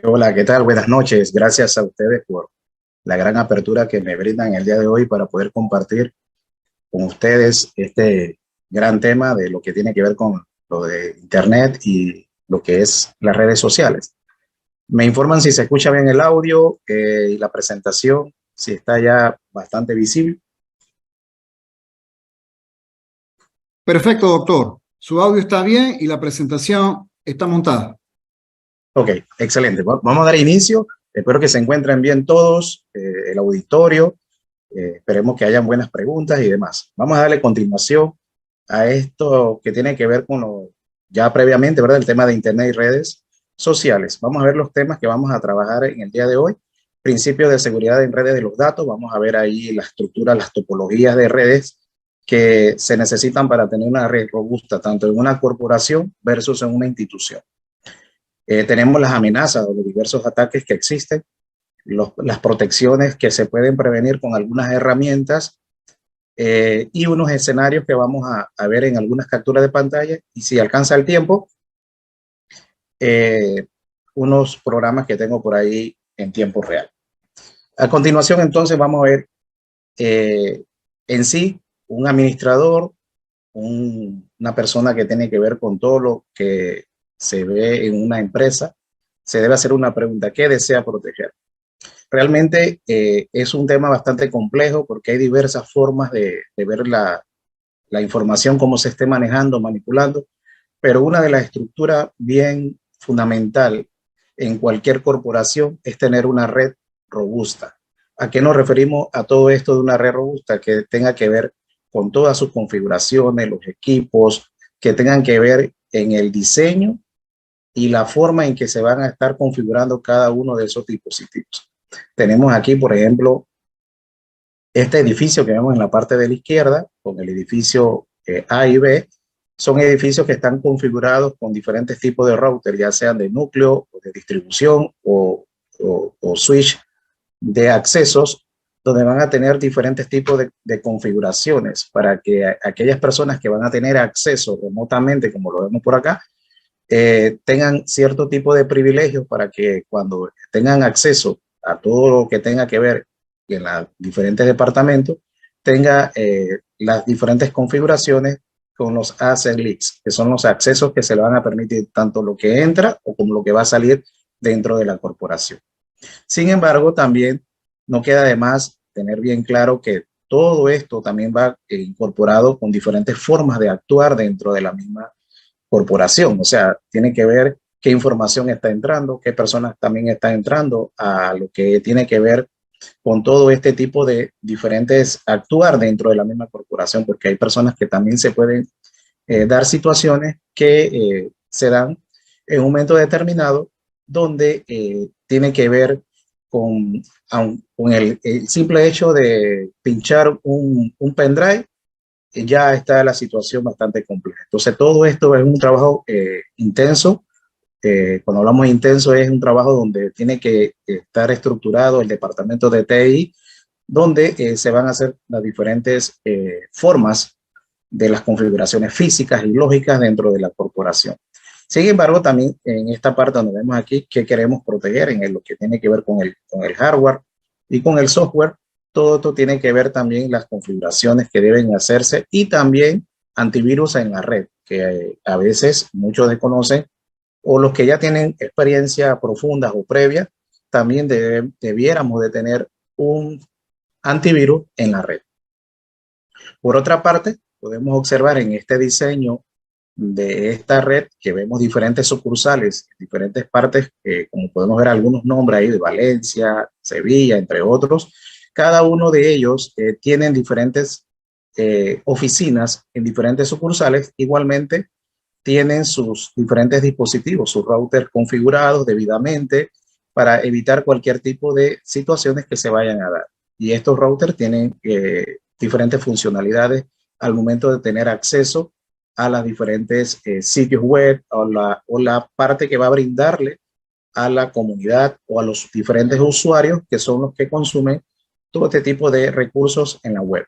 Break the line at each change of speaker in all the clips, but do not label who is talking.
Hola, ¿qué tal? Buenas noches. Gracias a ustedes por la gran apertura que me brindan el día de hoy para poder compartir con ustedes este gran tema de lo que tiene que ver con lo de Internet y lo que es las redes sociales. Me informan si se escucha bien el audio y la presentación, si está ya bastante visible.
Perfecto, doctor. Su audio está bien y la presentación está montada.
Ok, excelente. Vamos a dar inicio. Espero que se encuentren bien todos, el auditorio. Esperemos que hayan buenas preguntas y demás. Vamos a darle continuación a esto que tiene que ver con lo ya previamente, ¿verdad? El tema de Internet y redes sociales. Vamos a ver los temas que vamos a trabajar en el día de hoy. Principios de seguridad en redes de los datos. Vamos a ver ahí la estructura, las topologías de redes que se necesitan para tener una red robusta, tanto en una corporación versus en una institución. Tenemos las amenazas o los diversos ataques que existen, las protecciones que se pueden prevenir con algunas herramientas y unos escenarios que vamos a ver en algunas capturas de pantalla y si alcanza el tiempo, unos programas que tengo por ahí en tiempo real. A continuación, entonces, vamos a ver en sí un administrador, una persona que tiene que ver con todo lo que se ve en una empresa. Se debe hacer una pregunta: ¿qué desea proteger? Realmente es un tema bastante complejo porque hay diversas formas de ver la información, cómo se esté manejando, manipulando, pero una de las estructuras bien fundamental en cualquier corporación es tener una red robusta. ¿A qué nos referimos a todo esto de una red robusta? Que tenga que ver con todas sus configuraciones, los equipos, que tengan que ver en el diseño y la forma en que se van a estar configurando cada uno de esos dispositivos. Tenemos aquí, por ejemplo, este edificio que vemos en la parte de la izquierda, con el edificio A y B, son edificios que están configurados con diferentes tipos de router, ya sean de núcleo, o de distribución o switch de accesos, donde van a tener diferentes tipos de configuraciones para que aquellas personas que van a tener acceso remotamente, como lo vemos por acá, tengan cierto tipo de privilegios para que cuando tengan acceso a todo lo que tenga que ver en los diferentes departamentos, tenga las diferentes configuraciones con los asset leaks, que son los accesos que se le van a permitir tanto lo que entra o como lo que va a salir dentro de la corporación. Sin embargo, también no queda de más tener bien claro que todo esto también va incorporado con diferentes formas de actuar dentro de la misma corporación. O sea, tiene que ver qué información está entrando, qué personas también están entrando a lo que tiene que ver con todo este tipo de diferentes actuar dentro de la misma corporación, porque hay personas que también se pueden dar situaciones que se dan en un momento determinado donde tiene que ver con el simple hecho de pinchar un pendrive, ya está la situación bastante compleja. Entonces, todo esto es un trabajo intenso. Cuando hablamos de intenso, es un trabajo donde tiene que estar estructurado el departamento de TI, donde se van a hacer las diferentes formas de las configuraciones físicas y lógicas dentro de la corporación. Sin embargo, también en esta parte donde vemos aquí que queremos proteger en lo que tiene que ver con el hardware y con el software, todo esto tiene que ver también las configuraciones que deben hacerse y también antivirus en la red, que a veces muchos desconocen o los que ya tienen experiencia profunda o previa, también debiéramos de tener un antivirus en la red. Por otra parte, podemos observar en este diseño de esta red que vemos diferentes sucursales, diferentes partes, como podemos ver algunos nombres ahí de Valencia, Sevilla, entre otros. Cada uno de ellos tienen diferentes oficinas en diferentes sucursales. Igualmente tienen sus diferentes dispositivos, sus routers configurados debidamente para evitar cualquier tipo de situaciones que se vayan a dar. Y estos routers tienen diferentes funcionalidades al momento de tener acceso a las diferentes sitios web o la parte que va a brindarle a la comunidad o a los diferentes usuarios que son los que consumen todo este tipo de recursos en la web.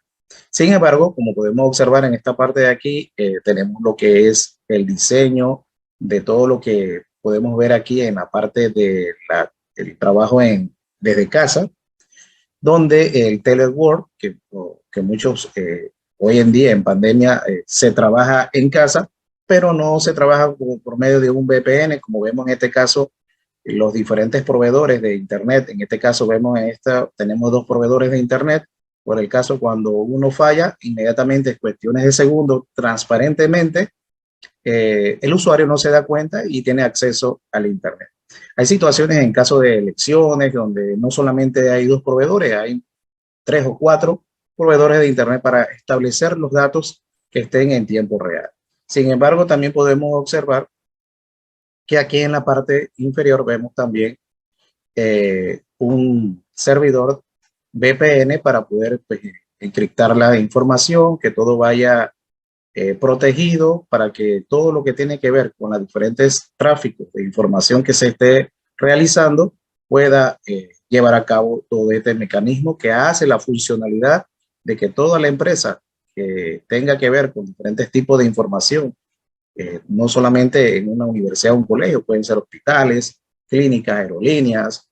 Sin embargo, como podemos observar en esta parte de aquí, tenemos lo que es el diseño de todo lo que podemos ver aquí en la parte de el trabajo desde casa, donde el telework, que muchos hoy en día en pandemia se trabaja en casa, pero no se trabaja por medio de un VPN, como vemos en este caso, los diferentes proveedores de Internet. En este caso vemos tenemos dos proveedores de Internet. Por el caso cuando uno falla, inmediatamente en cuestiones de segundos, transparentemente, el usuario no se da cuenta y tiene acceso al Internet. Hay situaciones en caso de elecciones donde no solamente hay dos proveedores, hay 3 o 4 proveedores de Internet para establecer los datos que estén en tiempo real. Sin embargo, también podemos observar que aquí en la parte inferior vemos también un servidor VPN para poder pues, encriptar la información, que todo vaya protegido, para que todo lo que tiene que ver con los diferentes tráficos de información que se esté realizando pueda llevar a cabo todo este mecanismo que hace la funcionalidad de que toda la empresa que tenga que ver con diferentes tipos de información, no solamente en una universidad o un colegio, pueden ser hospitales, clínicas, aerolíneas,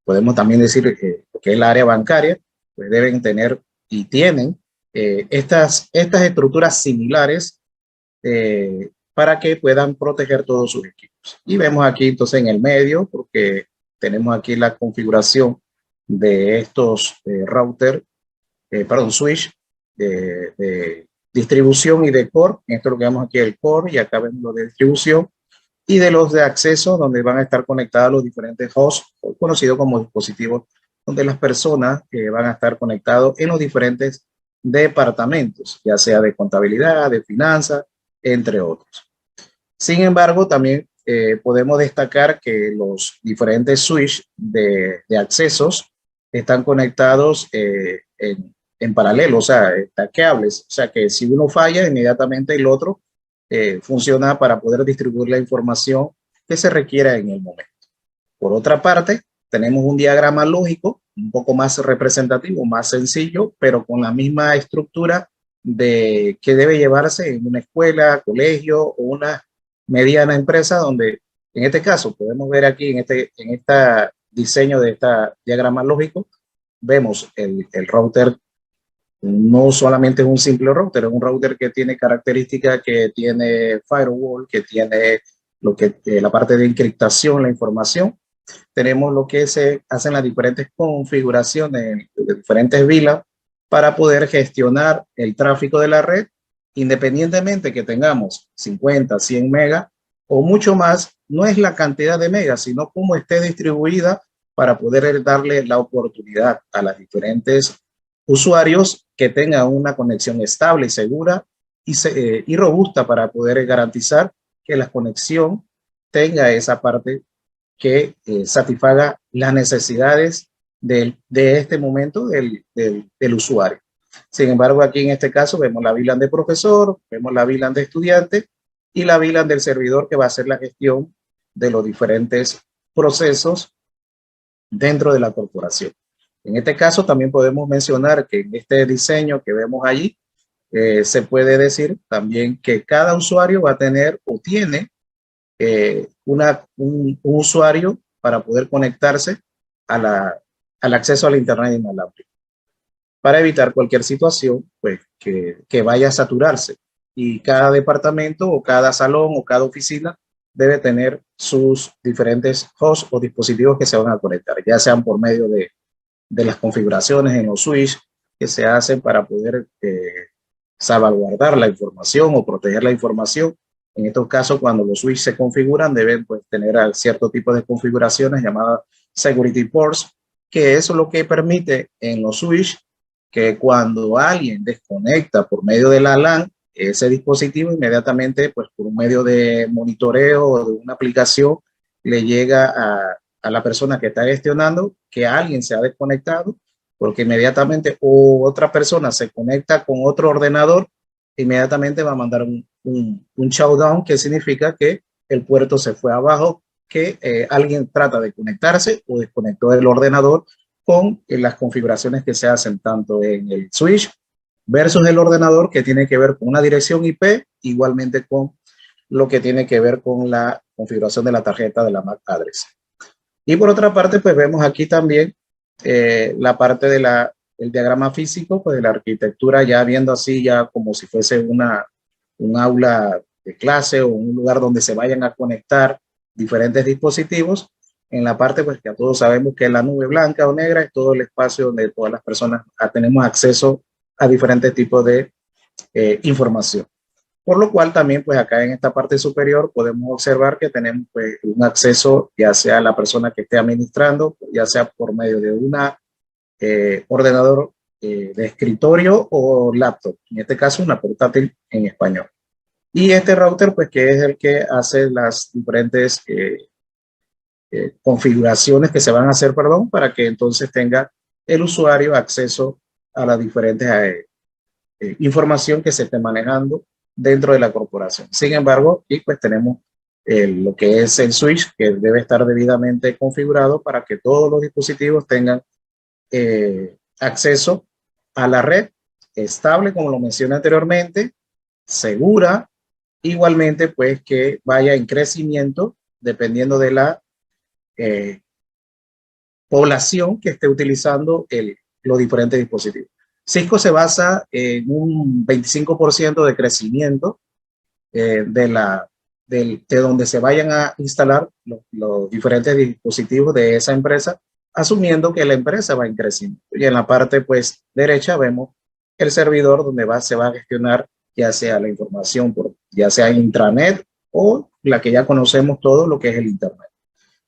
podemos también decir que es el área bancaria, pues deben tener y tienen estas estructuras similares para que puedan proteger todos sus equipos. Y vemos aquí entonces en el medio, porque tenemos aquí la configuración de estos switch de distribución y de core. Esto es lo que vemos aquí, el core, y acá vemos lo de distribución, y de los de acceso, donde van a estar conectados los diferentes hosts, conocidos como dispositivos, donde las personas van a estar conectados en los diferentes departamentos, ya sea de contabilidad, de finanzas, entre otros. Sin embargo, también podemos destacar que los diferentes switches de accesos están conectados en paralelo, o sea, cables, o sea que si uno falla, inmediatamente el otro funciona para poder distribuir la información que se requiera en el momento. Por otra parte, tenemos un diagrama lógico, un poco más representativo, más sencillo, pero con la misma estructura de que debe llevarse en una escuela, colegio o una mediana empresa, donde en este caso podemos ver aquí en este diseño de este diagrama lógico, vemos el router. No solamente es un simple router, es un router que tiene características, que tiene firewall, que tiene la parte de encriptación, la información. Tenemos lo que se hacen las diferentes configuraciones de diferentes VLAN para poder gestionar el tráfico de la red, independientemente que tengamos 50, 100 megas o mucho más. No es la cantidad de megas, sino cómo esté distribuida, para poder darle la oportunidad a las diferentes usuarios que tengan una conexión estable y segura y robusta, para poder garantizar que la conexión tenga esa parte que satisfaga las necesidades de este momento del usuario. Sin embargo, aquí en este caso vemos la VLAN de profesor, vemos la VLAN de estudiante y la VLAN del servidor, que va a hacer la gestión de los diferentes procesos dentro de la corporación. En este caso también podemos mencionar que en este diseño que vemos allí, se puede decir también que cada usuario va a tener o tiene un usuario para poder conectarse al acceso al Internet inalámbrico, para evitar cualquier situación pues, que vaya a saturarse. Y cada departamento o cada salón o cada oficina debe tener sus diferentes hosts o dispositivos que se van a conectar, ya sean por medio de las configuraciones en los switches que se hacen para poder salvaguardar la información o proteger la información. En estos casos, cuando los switches se configuran, deben pues, tener cierto tipo de configuraciones llamadas security ports, que eso es lo que permite en los switches que cuando alguien desconecta por medio de la LAN ese dispositivo, inmediatamente pues, por un medio de monitoreo o de una aplicación, le llega a la persona que está gestionando que alguien se ha desconectado, porque inmediatamente otra persona se conecta con otro ordenador, inmediatamente va a mandar un shutdown, que significa que el puerto se fue abajo, que alguien trata de conectarse o desconectó el ordenador con las configuraciones que se hacen tanto en el switch versus el ordenador, que tiene que ver con una dirección IP, igualmente con lo que tiene que ver con la configuración de la tarjeta de la MAC address. Y por otra parte, pues vemos aquí también la parte de el diagrama físico, pues de la arquitectura, ya viendo así ya como si fuese un aula de clase o un lugar donde se vayan a conectar diferentes dispositivos. En la parte, pues que todos sabemos que la nube blanca o negra es todo el espacio donde todas las personas tenemos acceso a diferentes tipos de información. Por lo cual también, pues acá en esta parte superior podemos observar que tenemos pues, un acceso, ya sea la persona que esté administrando, ya sea por medio de una ordenador de escritorio o laptop, en este caso una portátil en español. Y este router, pues que es el que hace las diferentes configuraciones que se van a hacer, perdón, para que entonces tenga el usuario acceso a las diferentes información que se esté manejando dentro de la corporación. Sin embargo, y pues tenemos lo que es el switch, que debe estar debidamente configurado para que todos los dispositivos tengan acceso a la red estable, como lo mencioné anteriormente, segura, igualmente pues que vaya en crecimiento dependiendo de la población que esté utilizando los diferentes dispositivos. Cisco se basa en un 25% de crecimiento de donde se vayan a instalar los diferentes dispositivos de esa empresa, asumiendo que la empresa va en crecimiento. Y en la parte pues derecha vemos el servidor donde se va a gestionar ya sea la información, ya sea intranet o la que ya conocemos todo, lo que es el internet.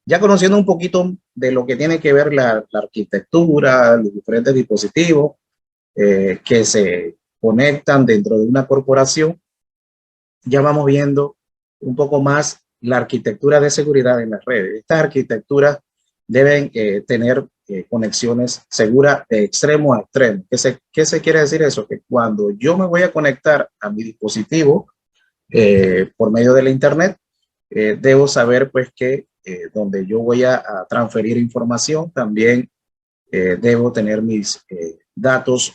Ya conociendo un poquito de lo que tiene que ver la arquitectura, los diferentes dispositivos que se conectan dentro de una corporación, ya vamos viendo un poco más la arquitectura de seguridad en las redes. Estas arquitecturas deben tener conexiones seguras de extremo a extremo. ¿Qué se quiere decir eso? Que cuando yo me voy a conectar a mi dispositivo por medio de la internet, debo saber pues que donde yo voy a transferir información, también debo tener mis datos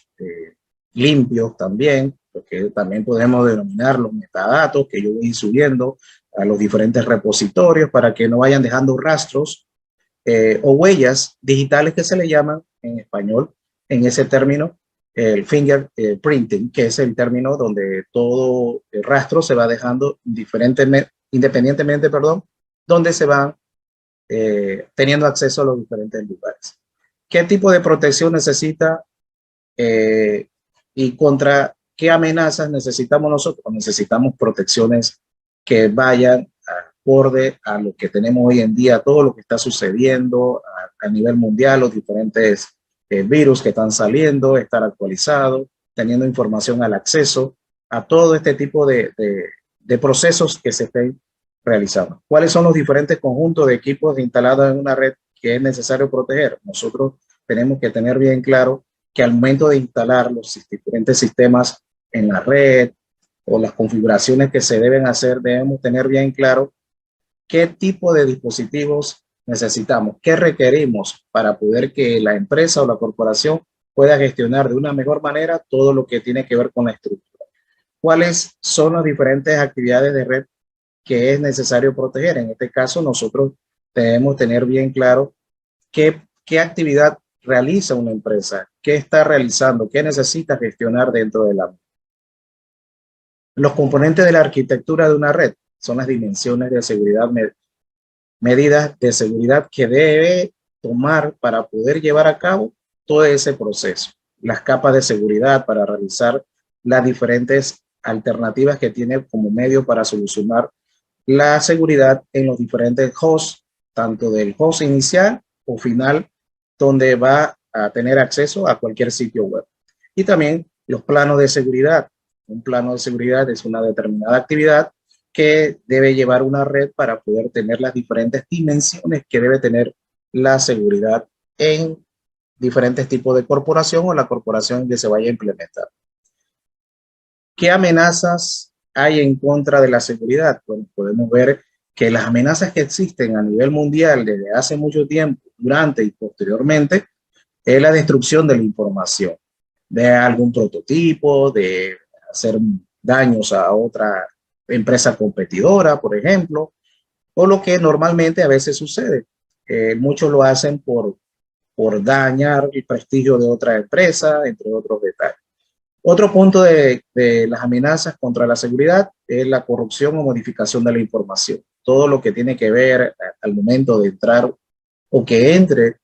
limpios también, porque también podemos denominar los metadatos que yo voy subiendo a los diferentes repositorios para que no vayan dejando rastros o huellas digitales que se le llaman en español, en ese término, el fingerprinting, que es el término donde todo el rastro se va dejando independientemente, donde se van teniendo acceso a los diferentes lugares. ¿Qué tipo de protección necesita y contra qué amenazas necesitamos nosotros? Necesitamos protecciones que vayan acorde a lo que tenemos hoy en día, todo lo que está sucediendo a nivel mundial, los diferentes virus que están saliendo, estar actualizado, teniendo información al acceso a todo este tipo de procesos que se estén realizando. ¿Cuáles son los diferentes conjuntos de equipos instalados en una red que es necesario proteger? Nosotros tenemos que tener bien claro que al momento de instalar los diferentes sistemas en la red o las configuraciones que se deben hacer, debemos tener bien claro qué tipo de dispositivos necesitamos, qué requerimos para poder que la empresa o la corporación pueda gestionar de una mejor manera todo lo que tiene que ver con la estructura. ¿Cuáles son las diferentes actividades de red que es necesario proteger? En este caso, nosotros debemos tener bien claro qué actividad realiza una empresa, qué está realizando, qué necesita gestionar dentro de la red. Los componentes de la arquitectura de una red son las dimensiones de seguridad, medidas de seguridad que debe tomar para poder llevar a cabo todo ese proceso. Las capas de seguridad para realizar las diferentes alternativas que tiene como medio para solucionar la seguridad en los diferentes hosts, tanto del host inicial o final, donde va a tener acceso a cualquier sitio web. Y también los planos de seguridad. Un plano de seguridad es una determinada actividad que debe llevar una red para poder tener las diferentes dimensiones que debe tener la seguridad en diferentes tipos de corporación o la corporación que se vaya a implementar. ¿Qué amenazas hay en contra de la seguridad? Bueno, podemos ver que las amenazas que existen a nivel mundial desde hace mucho tiempo, durante y posteriormente, es la destrucción de la información, de algún prototipo, de hacer daños a otra empresa competidora, por ejemplo, o lo que normalmente a veces sucede. Muchos lo hacen por dañar el prestigio de otra empresa, entre otros detalles. Otro punto de las amenazas contra la seguridad es la corrupción o modificación de la información. Todo lo que tiene que ver al momento de entrar o que entre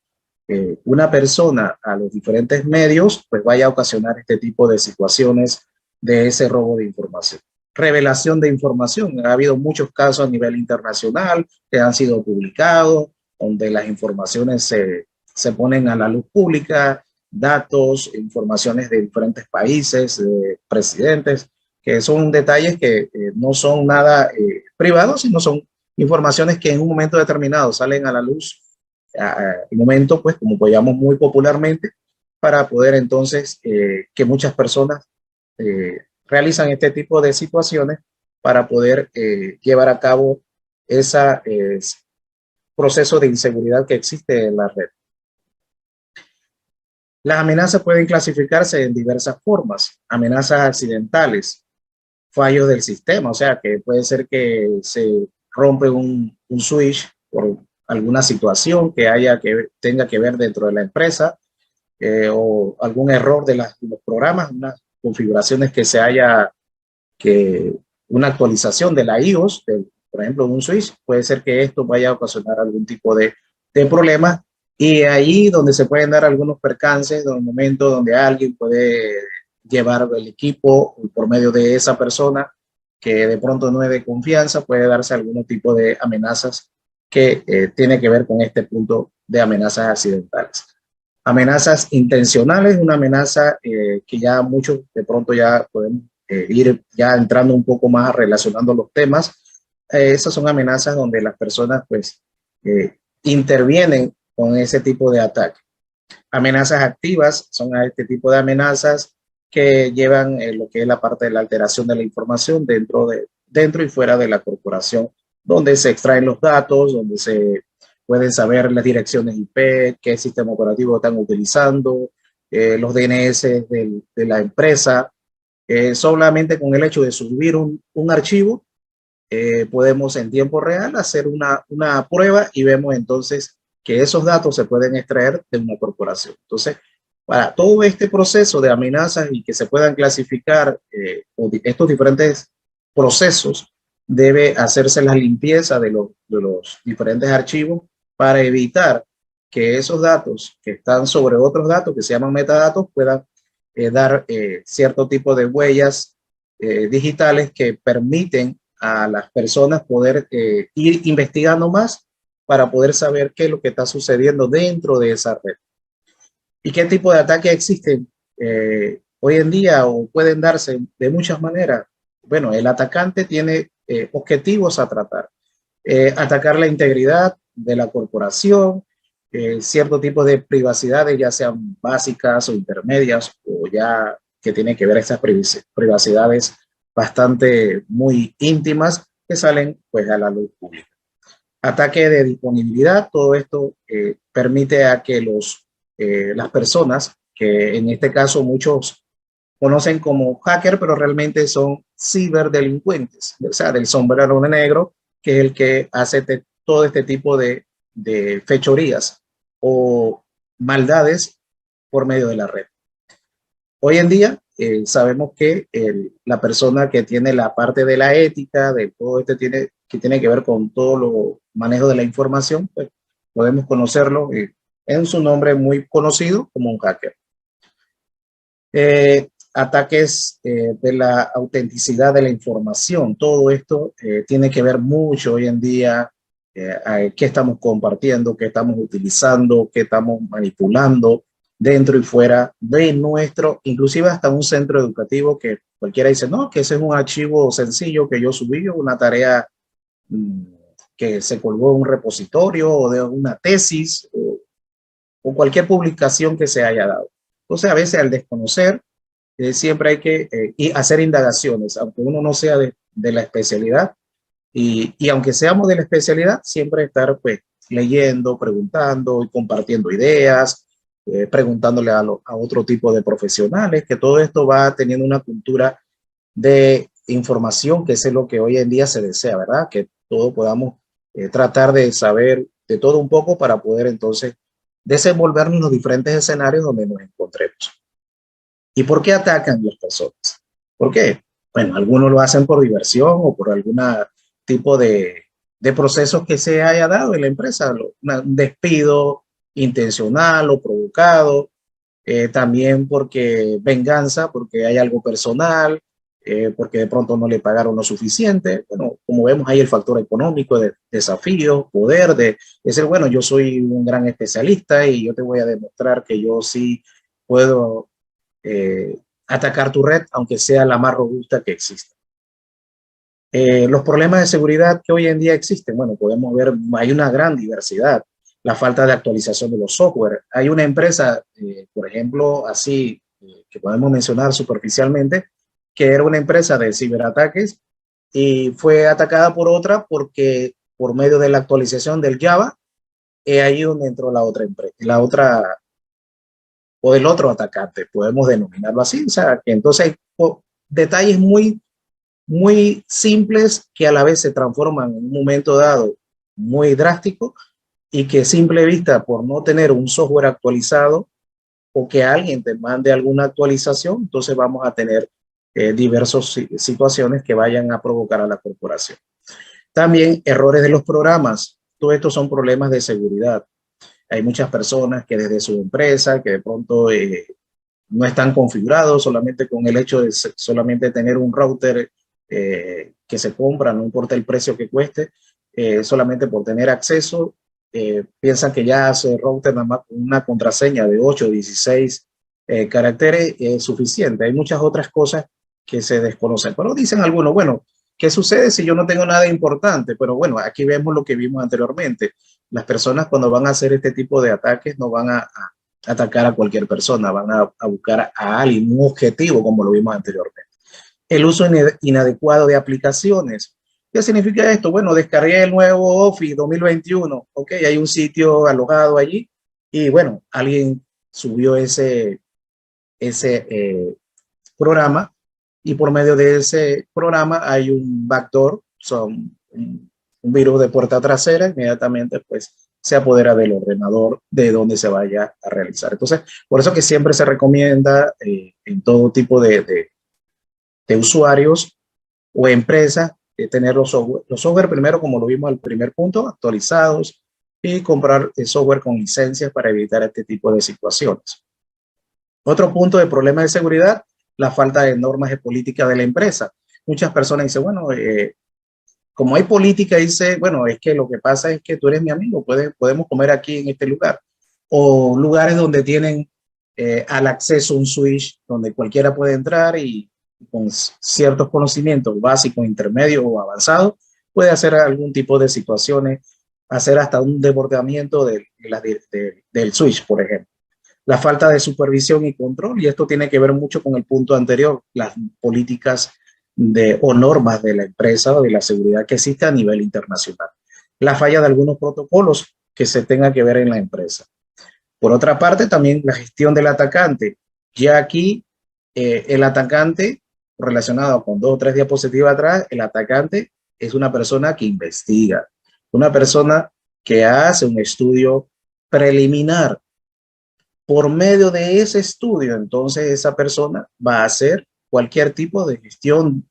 una persona a los diferentes medios, pues vaya a ocasionar este tipo de situaciones de ese robo de información. Revelación de información. Ha habido muchos casos a nivel internacional que han sido publicados, donde las informaciones se ponen a la luz pública, datos, informaciones de diferentes países, de presidentes, que son detalles que no son nada privados, sino son informaciones que en un momento determinado salen a la luz, el momento, pues, como llamamos muy popularmente, para poder entonces que muchas personas realizan este tipo de situaciones para poder llevar a cabo ese proceso de inseguridad que existe en la red. Las amenazas pueden clasificarse en diversas formas. Amenazas accidentales, fallos del sistema, o sea, que puede ser que se rompe un switch por alguna situación que tenga que ver dentro de la empresa, o algún error de los programas, unas configuraciones que una actualización de la iOS, por ejemplo, de un switch, puede ser que esto vaya a ocasionar algún tipo de problema. Y ahí donde se pueden dar algunos percances, en el momento donde alguien puede llevar el equipo por medio de esa persona que de pronto no es de confianza, puede darse algún tipo de amenazas que tiene que ver con este punto de amenazas accidentales. Amenazas intencionales, una amenaza que ya muchos de pronto ya podemos ir ya entrando un poco más relacionando los temas. Esas son amenazas donde las personas pues intervienen con ese tipo de ataque. Amenazas activas son a este tipo de amenazas que llevan lo que es la parte de la alteración de la información dentro y fuera de la corporación, donde se extraen los datos, donde se pueden saber las direcciones IP, qué sistema operativo están utilizando, los DNS de la empresa. Solamente con el hecho de subir un archivo, podemos en tiempo real hacer una prueba y vemos entonces que esos datos se pueden extraer de una corporación. Entonces, para todo este proceso de amenazas y que se puedan clasificar estos diferentes procesos, debe hacerse la limpieza de los diferentes archivos para evitar que esos datos que están sobre otros datos que se llaman metadatos puedan dar cierto tipo de huellas digitales que permiten a las personas poder ir investigando más para poder saber qué es lo que está sucediendo dentro de esa red. ¿Y qué tipo de ataques existen hoy en día o pueden darse de muchas maneras? Bueno, el atacante tiene objetivos a tratar. Atacar la integridad de la corporación, cierto tipo de privacidades, ya sean básicas o intermedias, o ya que tienen que ver esas privacidades bastante muy íntimas que salen pues a la luz pública. Ataque de disponibilidad, todo esto permite a que las personas, que en este caso muchos conocen como hacker, pero realmente son ciberdelincuentes, o sea, del sombrero negro, que es el que hace todo este tipo de fechorías o maldades por medio de la red. Hoy en día sabemos que la persona que tiene la parte de la ética, de todo este que tiene que ver con todo lo manejo de la información, pues podemos conocerlo en su nombre muy conocido como un hacker. Ataques de la autenticidad de la información, todo esto tiene que ver mucho hoy en día qué estamos compartiendo, qué estamos utilizando, qué estamos manipulando dentro y fuera de nuestro, inclusive hasta un centro educativo que cualquiera dice, no, que ese es un archivo sencillo que yo subí, una tarea que se colgó en un repositorio o de una tesis o cualquier publicación que se haya dado. Entonces, a veces al desconocer, siempre hay que hacer indagaciones, aunque uno no sea de la especialidad, y aunque seamos de la especialidad, siempre estar pues leyendo, preguntando y compartiendo ideas, preguntándole a otro tipo de profesionales, que todo esto va teniendo una cultura de información, que es lo que hoy en día se desea, ¿verdad? Que todos podamos tratar de saber de todo un poco para poder entonces desenvolvernos en los diferentes escenarios donde nos encontremos. ¿Y por qué atacan las personas? ¿Por qué? Bueno, algunos lo hacen por diversión o por algún tipo de procesos que se haya dado en la empresa, un despido intencional o provocado, también porque venganza, porque hay algo personal, porque de pronto no le pagaron lo suficiente. Bueno, como vemos ahí el factor económico, de desafío, poder, de decir, bueno, yo soy un gran especialista y yo te voy a demostrar que yo sí puedo atacar tu red, aunque sea la más robusta que exista. Los problemas de seguridad que hoy en día existen, bueno, podemos ver, hay una gran diversidad. La falta de actualización de los software. Hay una empresa, por ejemplo, así, que podemos mencionar superficialmente, que era una empresa de ciberataques y fue atacada por otra porque por medio de la actualización del Java, ahí donde entró la otra empresa, la otra o del otro atacante, podemos denominarlo así. O sea, que entonces hay detalles muy simples que a la vez se transforman en un momento dado muy drástico y que a simple vista, por no tener un software actualizado o que alguien te mande alguna actualización, entonces vamos a tener diversas situaciones que vayan a provocar a la corporación. También errores de los programas. Todo esto son problemas de seguridad. Hay muchas personas que desde su empresa, que de pronto no están configurados solamente con el hecho de solamente tener un router que se compra, no importa el precio que cueste, solamente por tener acceso, piensan que ya ese router nada más con una contraseña de 8 o 16 caracteres es suficiente. Hay muchas otras cosas que se desconocen, pero dicen algunos, bueno, ¿qué sucede si yo no tengo nada importante? Pero bueno, aquí vemos lo que vimos anteriormente. Las personas cuando van a hacer este tipo de ataques no van a atacar a cualquier persona, van a buscar a alguien, un objetivo, como lo vimos anteriormente. El uso inadecuado de aplicaciones. ¿Qué significa esto? Bueno, descargué el nuevo Office 2021, ok, hay un sitio alojado allí y bueno, alguien subió ese programa y por medio de ese programa hay un backdoor, son un virus de puerta trasera, inmediatamente pues se apodera del ordenador de donde se vaya a realizar. Entonces, por eso que siempre se recomienda en todo tipo de usuarios o empresas tener los software primero, como lo vimos al primer punto, actualizados y comprar el software con licencias para evitar este tipo de situaciones. Otro punto de problemas de seguridad, la falta de normas y políticas de la empresa. Muchas personas dicen, bueno, como hay política, dice, bueno, es que lo que pasa es que tú eres mi amigo, podemos comer aquí en este lugar. O lugares donde tienen al acceso un switch donde cualquiera puede entrar y con ciertos conocimientos básicos, intermedios o avanzados, puede hacer algún tipo de situaciones, hacer hasta un desbordamiento del switch, por ejemplo. La falta de supervisión y control, y esto tiene que ver mucho con el punto anterior, las políticas o normas de la empresa o de la seguridad que existe a nivel internacional. La falla de algunos protocolos que se tengan que ver en la empresa. Por otra parte, también la gestión del atacante. Ya aquí, el atacante, relacionado con 2 o 3 diapositivas atrás, el atacante es una persona que investiga, una persona que hace un estudio preliminar. Por medio de ese estudio, entonces esa persona va a hacer cualquier tipo de gestión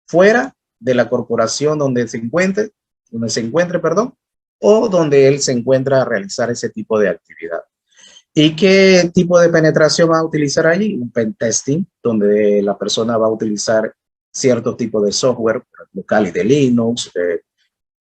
fuera de la corporación donde se encuentre, perdón, o donde él se encuentra a realizar ese tipo de actividad. ¿Y qué tipo de penetración va a utilizar allí? Un pen testing, donde la persona va a utilizar ciertos tipos de software, local y de Linux,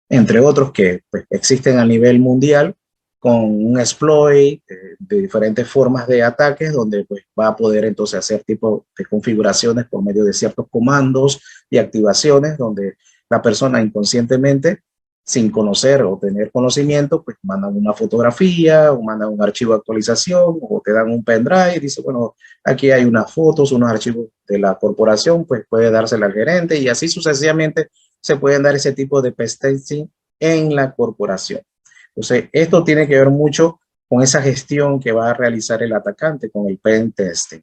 entre otros que pues, existen a nivel mundial, con un exploit de diferentes formas de ataques, donde pues, va a poder entonces hacer tipo de configuraciones por medio de ciertos comandos y activaciones, donde la persona inconscientemente, sin conocer o tener conocimiento, pues mandan una fotografía o mandan un archivo de actualización o te dan un pendrive y dice, bueno, aquí hay unas fotos, unos archivos de la corporación, pues puede dársela al gerente y así sucesivamente se pueden dar ese tipo de pen testing en la corporación. Entonces, esto tiene que ver mucho con esa gestión que va a realizar el atacante con el pen testing.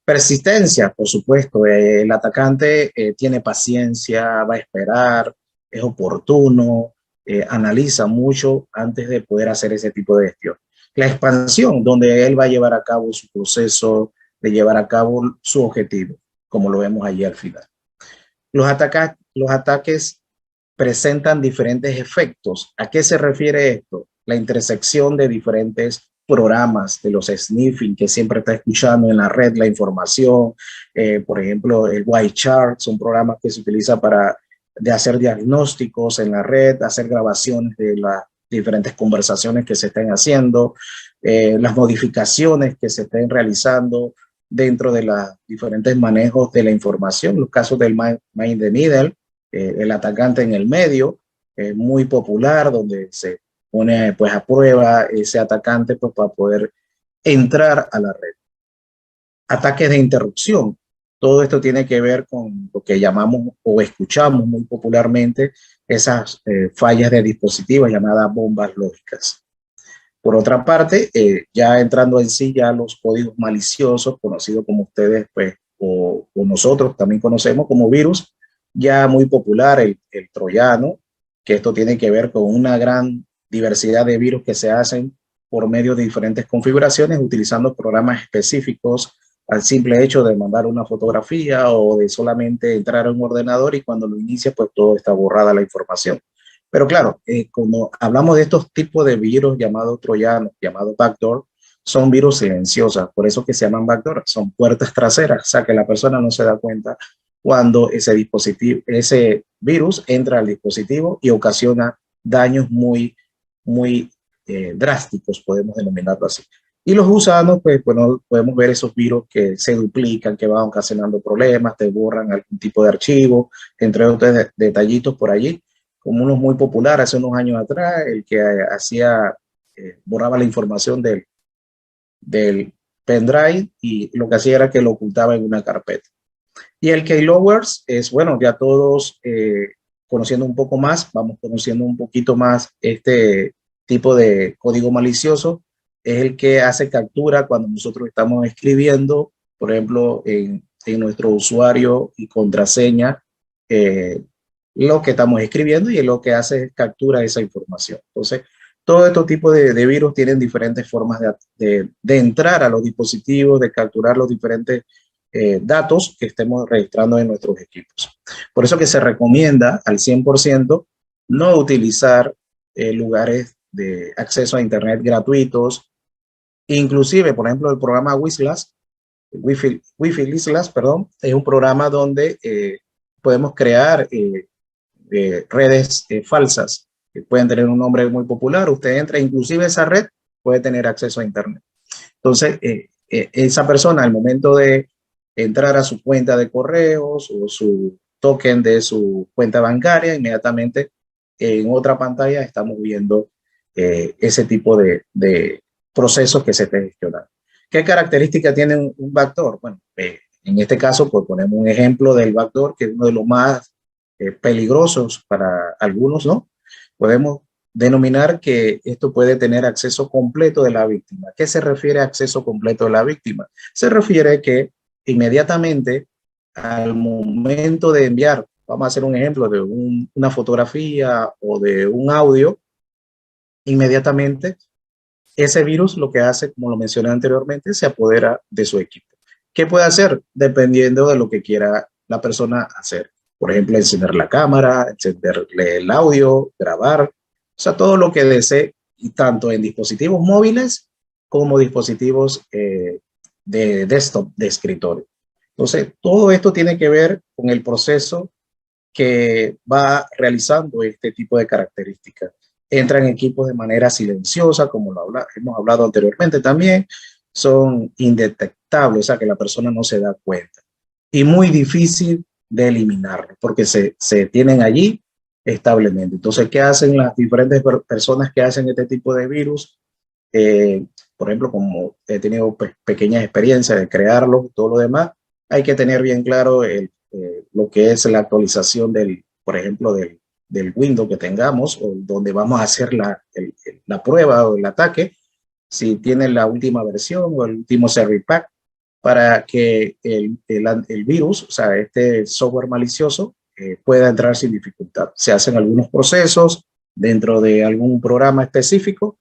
Persistencia, por supuesto, el atacante tiene paciencia, va a esperar, es oportuno, analiza mucho antes de poder hacer ese tipo de gestión. La expansión, donde él va a llevar a cabo su proceso de llevar a cabo su objetivo, como lo vemos allí al final. Los ataques presentan diferentes efectos. ¿A qué se refiere esto? La intersección de diferentes programas, de los sniffing que siempre está escuchando en la red, la información, por ejemplo, el White Chart, son programas que se utilizan para hacer diagnósticos en la red, hacer grabaciones de las diferentes conversaciones que se estén haciendo, las modificaciones que se estén realizando dentro de los diferentes manejos de la información, los casos del man in the middle, el atacante en el medio, muy popular, donde se pone pues a prueba ese atacante pues para poder entrar a la red. Ataques de interrupción. Todo esto tiene que ver con lo que llamamos o escuchamos muy popularmente esas fallas de dispositivos llamadas bombas lógicas. Por otra parte, ya entrando en sí ya los códigos maliciosos, conocidos como ustedes pues, o nosotros también conocemos como virus, ya muy popular el troyano, que esto tiene que ver con una gran diversidad de virus que se hacen por medio de diferentes configuraciones utilizando programas específicos al simple hecho de mandar una fotografía o de solamente entrar a un ordenador y cuando lo inicia pues todo está borrada la información. Pero claro, cuando hablamos de estos tipos de virus llamados troyanos, llamados backdoor, son virus silenciosos, por eso que se llaman backdoor, son puertas traseras, o sea que la persona no se da cuenta cuando ese virus entra al dispositivo y ocasiona daños muy drásticos, podemos denominarlo así. Y los gusanos, pues bueno, podemos ver esos virus que se duplican, que van ocasionando problemas, te borran algún tipo de archivo, entre otros detallitos por allí, como uno muy popular hace unos años atrás, el que borraba la información del pendrive y lo que hacía era que lo ocultaba en una carpeta. Y el keylowers es, bueno, ya todos conociendo un poco más, vamos conociendo un poquito más este tipo de código malicioso, es el que hace captura cuando nosotros estamos escribiendo, por ejemplo, en nuestro usuario y contraseña, lo que estamos escribiendo y lo que hace es captura esa información. Entonces, todo este tipo de virus tienen diferentes formas de entrar a los dispositivos, de capturar los diferentes datos que estemos registrando en nuestros equipos. Por eso que se recomienda al 100% no utilizar lugares de acceso a internet gratuitos, inclusive, por ejemplo, el programa Wislas, Wi-Fi Islas, perdón, es un programa donde podemos crear redes falsas que pueden tener un nombre muy popular. Usted entra, inclusive esa red puede tener acceso a internet. Entonces, esa persona al momento de entrar a su cuenta de correos o su token de su cuenta bancaria, inmediatamente en otra pantalla estamos viendo ese tipo de procesos que se estén gestionando. ¿Qué características tiene un backdoor? Bueno, en este caso, pues ponemos un ejemplo del backdoor, que es uno de los más peligrosos para algunos, ¿no? Podemos denominar que esto puede tener acceso completo de la víctima. ¿Qué se refiere a acceso completo de la víctima? Se refiere que inmediatamente al momento de enviar, vamos a hacer un ejemplo de una fotografía o de un audio, inmediatamente ese virus lo que hace, como lo mencioné anteriormente, se apodera de su equipo. ¿Qué puede hacer? Dependiendo de lo que quiera la persona hacer. Por ejemplo, encender la cámara, encenderle el audio, grabar, o sea, todo lo que desee, y tanto en dispositivos móviles como dispositivos de desktop, de escritorio. Entonces, todo esto tiene que ver con el proceso que va realizando este tipo de características. Entran equipos de manera silenciosa, como hemos hablado anteriormente también, son indetectables, o sea que la persona no se da cuenta. Y muy difícil de eliminarlo, porque se tienen allí establemente. Entonces, ¿qué hacen las diferentes personas que hacen este tipo de virus? Por ejemplo, como he tenido pequeñas experiencias de crearlos y todo lo demás, hay que tener bien claro lo que es la actualización por ejemplo, del Windows que tengamos o donde vamos a hacer la prueba o el ataque, si tiene la última versión o el último Service Pack, para que el virus, o sea, este software malicioso, pueda entrar sin dificultad. Se hacen algunos procesos dentro de algún programa específico.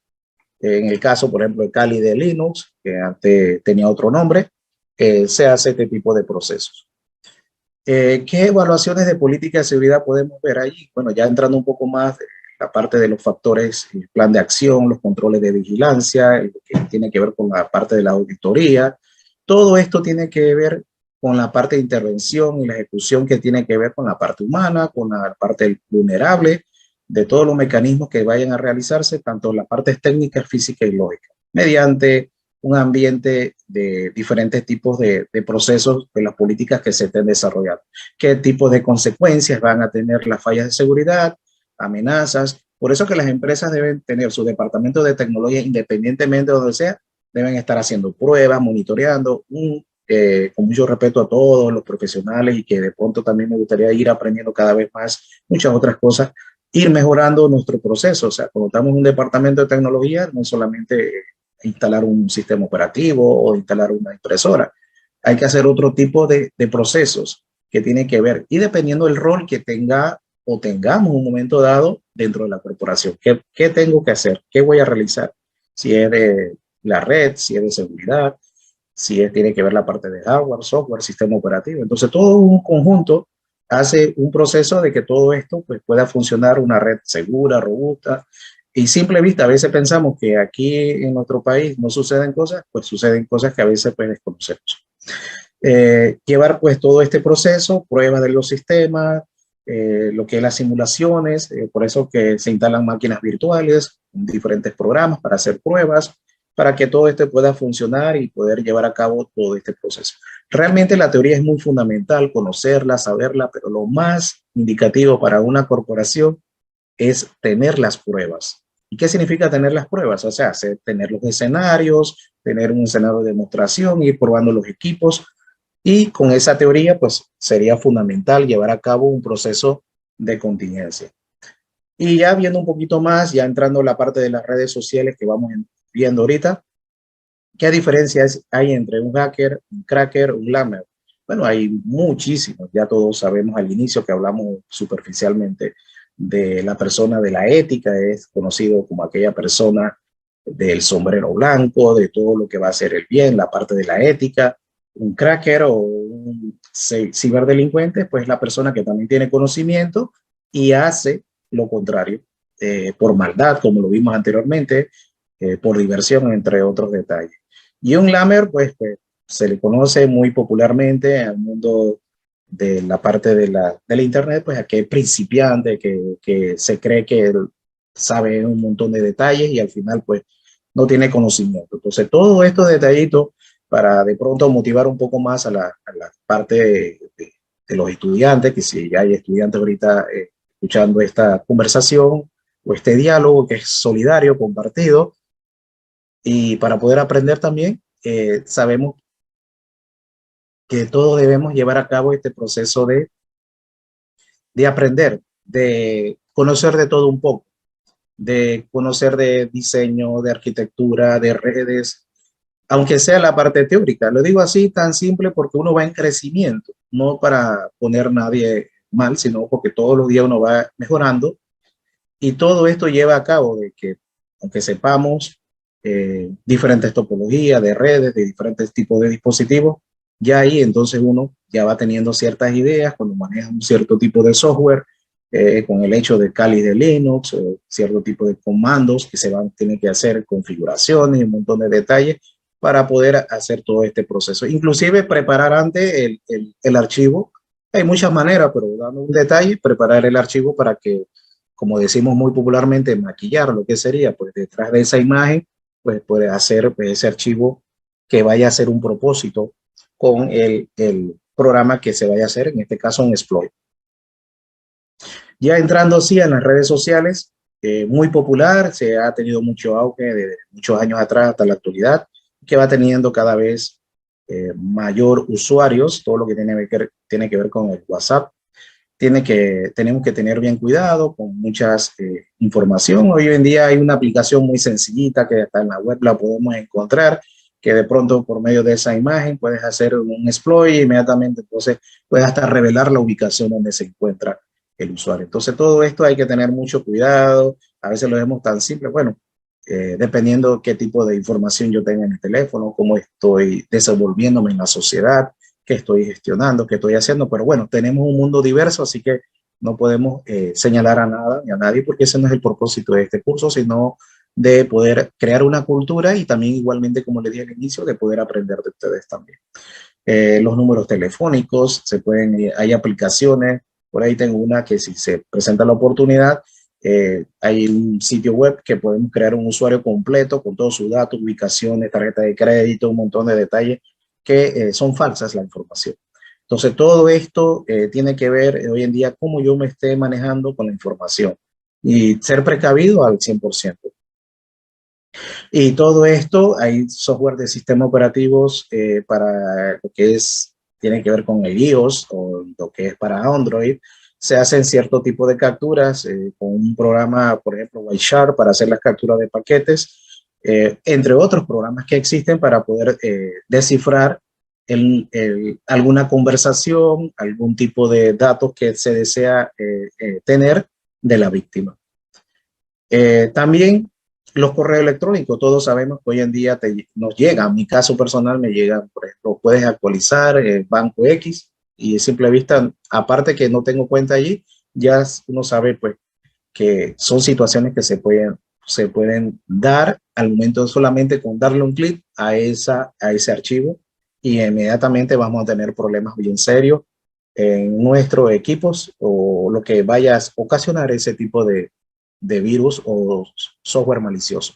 En el caso, por ejemplo, de Kali de Linux, que antes tenía otro nombre, se hace este tipo de procesos. ¿Qué evaluaciones de política de seguridad podemos ver ahí? Bueno, ya entrando un poco más de la parte de los factores, el plan de acción, los controles de vigilancia, lo que tiene que ver con la parte de la auditoría. Todo esto tiene que ver con la parte de intervención y la ejecución que tiene que ver con la parte humana, con la parte vulnerable, de todos los mecanismos que vayan a realizarse, tanto las partes técnicas, físicas y lógicas, mediante un ambiente de diferentes tipos de procesos de las políticas que se estén desarrollando. ¿Qué tipo de consecuencias van a tener las fallas de seguridad, amenazas? Por eso que las empresas deben tener su departamento de tecnología, independientemente de donde sea, deben estar haciendo pruebas, monitoreando, con mucho respeto a todos los profesionales, y que de pronto también me gustaría ir aprendiendo cada vez más muchas otras cosas, ir mejorando nuestro proceso. O sea, cuando estamos en un departamento de tecnología, no solamente instalar un sistema operativo o instalar una impresora, hay que hacer otro tipo de procesos que tienen que ver, y dependiendo del rol que tenga o tengamos en un momento dado dentro de la corporación, ¿qué tengo que hacer? ¿Qué voy a realizar? Si es de la red, si es de seguridad, si es, tiene que ver la parte de hardware, software, sistema operativo. Entonces, todo un conjunto hace un proceso de que todo esto pues, pueda funcionar una red segura, robusta. Y simple vista, a veces pensamos que aquí en nuestro país no suceden cosas, pues suceden cosas que a veces pues desconocemos. Llevar pues todo este proceso, pruebas de los sistemas, lo que es las simulaciones, por eso que se instalan máquinas virtuales, diferentes programas para hacer pruebas, para que todo esto pueda funcionar y poder llevar a cabo todo este proceso. Realmente la teoría es muy fundamental, conocerla, saberla, pero lo más indicativo para una corporación es tener las pruebas. ¿Y qué significa tener las pruebas? O sea, tener los escenarios, tener un escenario de demostración, ir probando los equipos, y con esa teoría, pues sería fundamental llevar a cabo un proceso de contingencia. Y ya viendo un poquito más, ya entrando en la parte de las redes sociales que vamos viendo ahorita, ¿qué diferencias hay entre un hacker, un cracker, un lamer? Bueno, hay muchísimos, ya todos sabemos al inicio que hablamos superficialmente de la persona de la ética, es conocido como aquella persona del sombrero blanco, de todo lo que va a hacer el bien, la parte de la ética. Un cracker o un ciberdelincuente, pues la persona que también tiene conocimiento y hace lo contrario, por maldad, como lo vimos anteriormente, por diversión, entre otros detalles. Y un lamer, pues se le conoce muy popularmente al mundo de la parte de la internet, pues aquel principiante que se cree que sabe un montón de detalles y al final pues no tiene conocimiento. Entonces todos estos detallitos para de pronto motivar un poco más a la parte de los estudiantes, que si hay estudiantes ahorita escuchando esta conversación o este diálogo que es solidario, compartido, y para poder aprender también, sabemos que todos debemos llevar a cabo este proceso de aprender, de conocer de todo un poco, de conocer de diseño, de arquitectura, de redes, aunque sea la parte teórica. Lo digo así tan simple porque uno va en crecimiento, no para poner a nadie mal, sino porque todos los días uno va mejorando, y todo esto lleva a cabo de que, aunque sepamos diferentes topologías de redes, de diferentes tipos de dispositivos, ya ahí entonces uno ya va teniendo ciertas ideas cuando maneja un cierto tipo de software, con el hecho de Kali de Linux, cierto tipo de comandos que se van a tener que hacer, configuraciones y un montón de detalles para poder hacer todo este proceso. Inclusive preparar antes el archivo. Hay muchas maneras, pero dando un detalle, preparar el archivo para que, como decimos muy popularmente, maquillar lo que sería, pues detrás de esa imagen, pues puede hacer pues, ese archivo que vaya a ser un propósito con el programa que se vaya a hacer, en este caso un exploit. Ya entrando así en las redes sociales, muy popular, se ha tenido mucho auge desde muchos años atrás hasta la actualidad, que va teniendo cada vez mayor usuarios, todo lo que tiene que ver con el WhatsApp. Tenemos que tener bien cuidado con muchas información. Hoy en día hay una aplicación muy sencillita que hasta en la web la podemos encontrar, que de pronto por medio de esa imagen puedes hacer un exploit inmediatamente, entonces puedes hasta revelar la ubicación donde se encuentra el usuario. Entonces todo esto hay que tener mucho cuidado, A veces lo vemos tan simple, bueno, dependiendo qué tipo de información yo tenga en el teléfono, cómo estoy desenvolviéndome en la sociedad, qué estoy gestionando, qué estoy haciendo, pero bueno, tenemos un mundo diverso, así que no podemos señalar a nada ni a nadie, porque ese no es el propósito de este curso, sino de poder crear una cultura y también igualmente, como le dije al inicio, de poder aprender de ustedes también. Los números telefónicos, hay aplicaciones, por ahí tengo una que si se presenta la oportunidad, hay un sitio web que podemos crear un usuario completo con todos sus datos, ubicaciones, tarjeta de crédito, un montón de detalles que son falsas la información. Entonces, todo esto tiene que ver hoy en día cómo yo me esté manejando con la información y ser precavido al 100%. Y todo esto, hay software de sistemas operativos para lo que tiene que ver con el iOS o lo que es para Android. Se hacen cierto tipo de capturas con un programa, por ejemplo, Wireshark para hacer las capturas de paquetes, entre otros programas que existen para poder descifrar alguna conversación, algún tipo de datos que se desea tener de la víctima. También los correos electrónicos, todos sabemos que hoy en día nos llegan, en mi caso personal me llegan, por ejemplo, puedes actualizar Banco X y a simple vista, aparte que no tengo cuenta allí, ya uno sabe pues que son situaciones que se pueden dar al momento solamente con darle un clic a ese archivo y inmediatamente vamos a tener problemas bien serios en nuestros equipos o lo que vaya a ocasionar ese tipo de virus o software malicioso.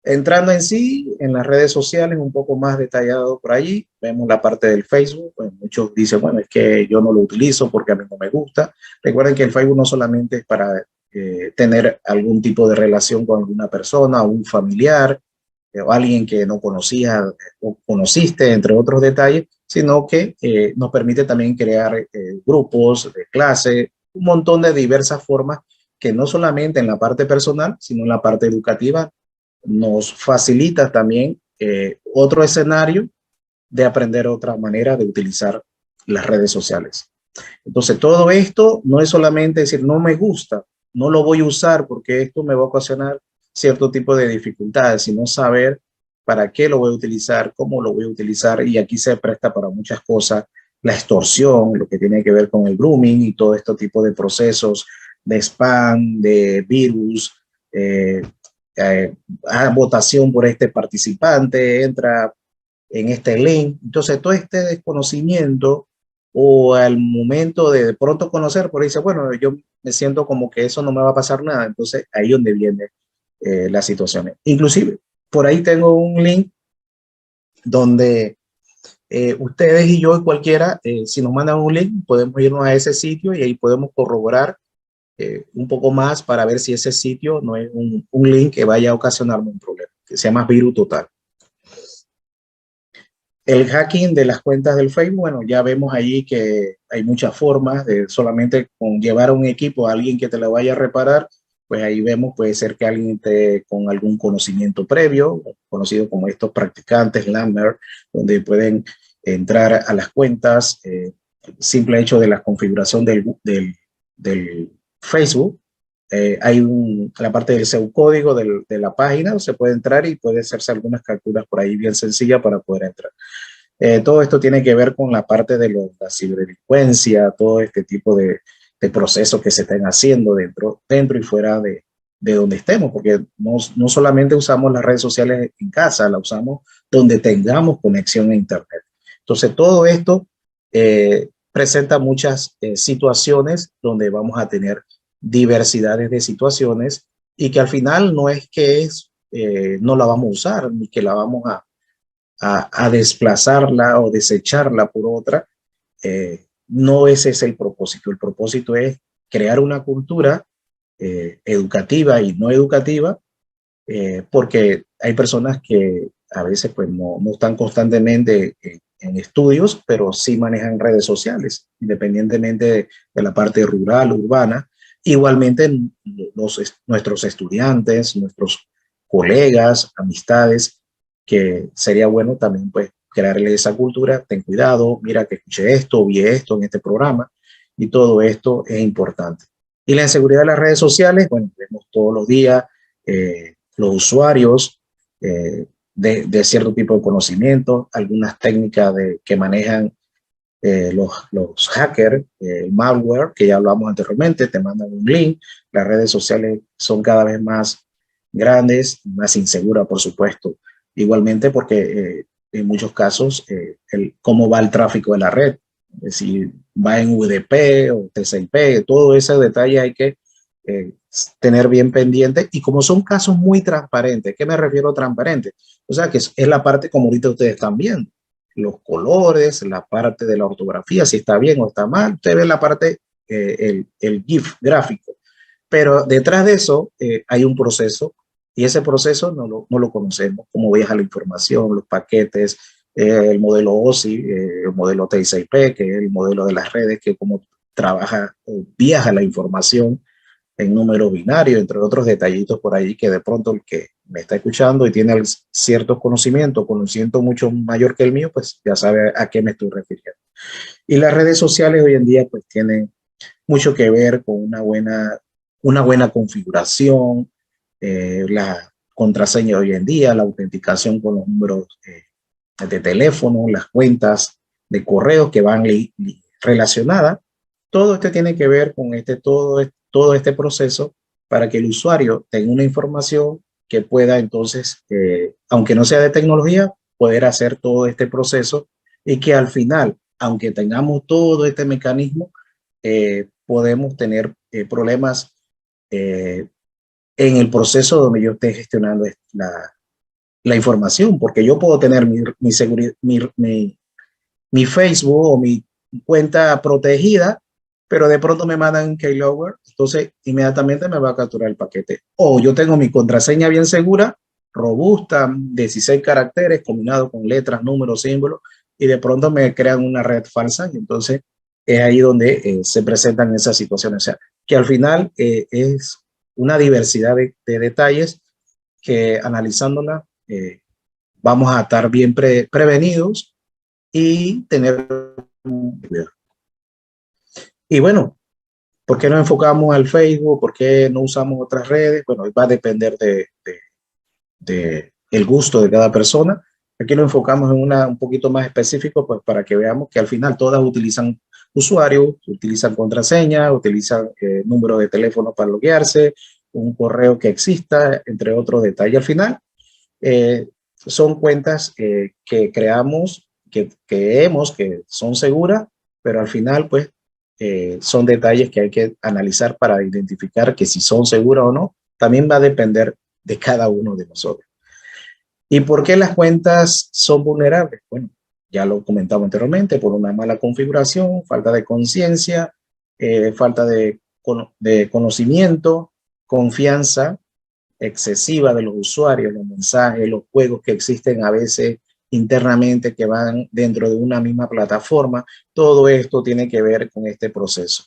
Entrando en sí, en las redes sociales, un poco más detallado por allí, vemos la parte del Facebook. Pues muchos dicen, bueno, es que yo no lo utilizo porque a mí no me gusta. Recuerden que el Facebook no solamente es para tener algún tipo de relación con alguna persona o un familiar o alguien que no conocía o conociste, entre otros detalles, sino que nos permite también crear grupos de clase, un montón de diversas formas que no solamente en la parte personal, sino en la parte educativa, nos facilita también otro escenario de aprender otra manera de utilizar las redes sociales. Entonces, todo esto no es solamente decir, no me gusta, no lo voy a usar porque esto me va a ocasionar cierto tipo de dificultades, sino saber para qué lo voy a utilizar, cómo lo voy a utilizar, y aquí se presta para muchas cosas, la extorsión, lo que tiene que ver con el grooming y todo este tipo de procesos de spam, de virus, votación por este participante, entra en este link. Entonces, todo este desconocimiento o al momento de pronto conocer, por ahí dice, bueno, yo me siento como que eso no me va a pasar nada. Entonces, ahí es donde viene las situaciones. Inclusive, por ahí tengo un link donde ustedes y yo y cualquiera, si nos mandan un link, podemos irnos a ese sitio y ahí podemos corroborar un poco más para ver si ese sitio no es un link que vaya a ocasionarme un problema, que sea más virus total. El hacking de las cuentas del Facebook, bueno, ya vemos allí que hay muchas formas de solamente con llevar a un equipo a alguien que te lo vaya a reparar, pues ahí vemos, puede ser que alguien esté con algún conocimiento previo, conocido como estos practicantes, Lambert, donde pueden entrar a las cuentas, simple hecho de la configuración del Facebook. Hay la parte del pseudocódigo de la página, se puede entrar y puede hacerse algunas capturas por ahí bien sencillas para poder entrar. Todo esto tiene que ver con la parte de la ciberdelincuencia, todo este tipo de procesos que se estén haciendo dentro y fuera de donde estemos, porque no solamente usamos las redes sociales en casa, la usamos donde tengamos conexión a Internet. Entonces, todo esto presenta muchas situaciones donde vamos a tener diversidades de situaciones y que al final no es que no la vamos a usar ni que la vamos a desplazarla o desecharla por otra. No ese es el propósito. El propósito es crear una cultura educativa y no educativa, porque hay personas que a veces pues no están constantemente en estudios, pero sí manejan redes sociales, independientemente de la parte rural, urbana. Igualmente nuestros estudiantes, nuestros colegas, amistades, que sería bueno también pues crearle esa cultura, ten cuidado, mira que escuché esto, vi esto en este programa, y todo esto es importante. Y la inseguridad de las redes sociales, bueno, vemos todos los días los usuarios de cierto tipo de conocimiento, algunas técnicas que manejan los hackers, malware, que ya hablamos anteriormente, te mandan un link. Las redes sociales son cada vez más grandes, más inseguras, por supuesto. Igualmente porque en muchos casos, cómo va el tráfico de la red, si va en UDP o TCP, todo ese detalle hay que tener bien pendiente. Y como son casos muy transparentes, ¿qué me refiero a transparente? O sea, que es la parte como ahorita ustedes están viendo, los colores, la parte de la ortografía, si está bien o está mal. Usted ve la parte, el GIF gráfico. Pero detrás de eso hay un proceso y ese proceso no lo conocemos. Cómo viaja la información, los paquetes, el modelo OSI, el modelo TCP, que es el modelo de las redes, que cómo trabaja o viaja la información en número binario, entre otros detallitos por ahí que de pronto el que me está escuchando y tiene ciertos conocimientos, conocimiento mucho mayor que el mío, pues ya sabe a qué me estoy refiriendo. Y las redes sociales hoy en día pues tienen mucho que ver con una buena configuración, la contraseña de hoy en día, la autenticación con los números de teléfono, las cuentas de correo que van relacionadas. Todo esto tiene que ver con todo este proceso para que el usuario tenga una información que pueda entonces, aunque no sea de tecnología, poder hacer todo este proceso y que al final, aunque tengamos todo este mecanismo, podemos tener problemas en el proceso donde yo esté gestionando la información, porque yo puedo tener mi Facebook o mi cuenta protegida, pero de pronto me mandan un keylogger, entonces inmediatamente me va a capturar el paquete. O yo tengo mi contraseña bien segura, robusta, 16 caracteres, combinado con letras, números, símbolos, y de pronto me crean una red falsa, y entonces es ahí donde se presentan esas situaciones. O sea, que al final es una diversidad de detalles que analizándola vamos a estar bien prevenidos y tener cuidado. Y bueno, ¿por qué no enfocamos al Facebook? ¿Por qué no usamos otras redes? Bueno, va a depender de el gusto de cada persona. Aquí lo enfocamos en un poquito más específico, pues para que veamos que al final todas utilizan usuarios, utilizan contraseña, utilizan número de teléfono para loguearse, un correo que exista, entre otros detalles. Al final, son cuentas que creamos, que son seguras, pero al final, pues, son detalles que hay que analizar para identificar que si son seguras o no. También va a depender de cada uno de nosotros. ¿Y por qué las cuentas son vulnerables? Bueno, ya lo comentaba anteriormente, por una mala configuración, falta de conciencia, falta de conocimiento, confianza excesiva de los usuarios, los mensajes, los juegos que existen a veces internamente que van dentro de una misma plataforma. Todo esto tiene que ver con este proceso.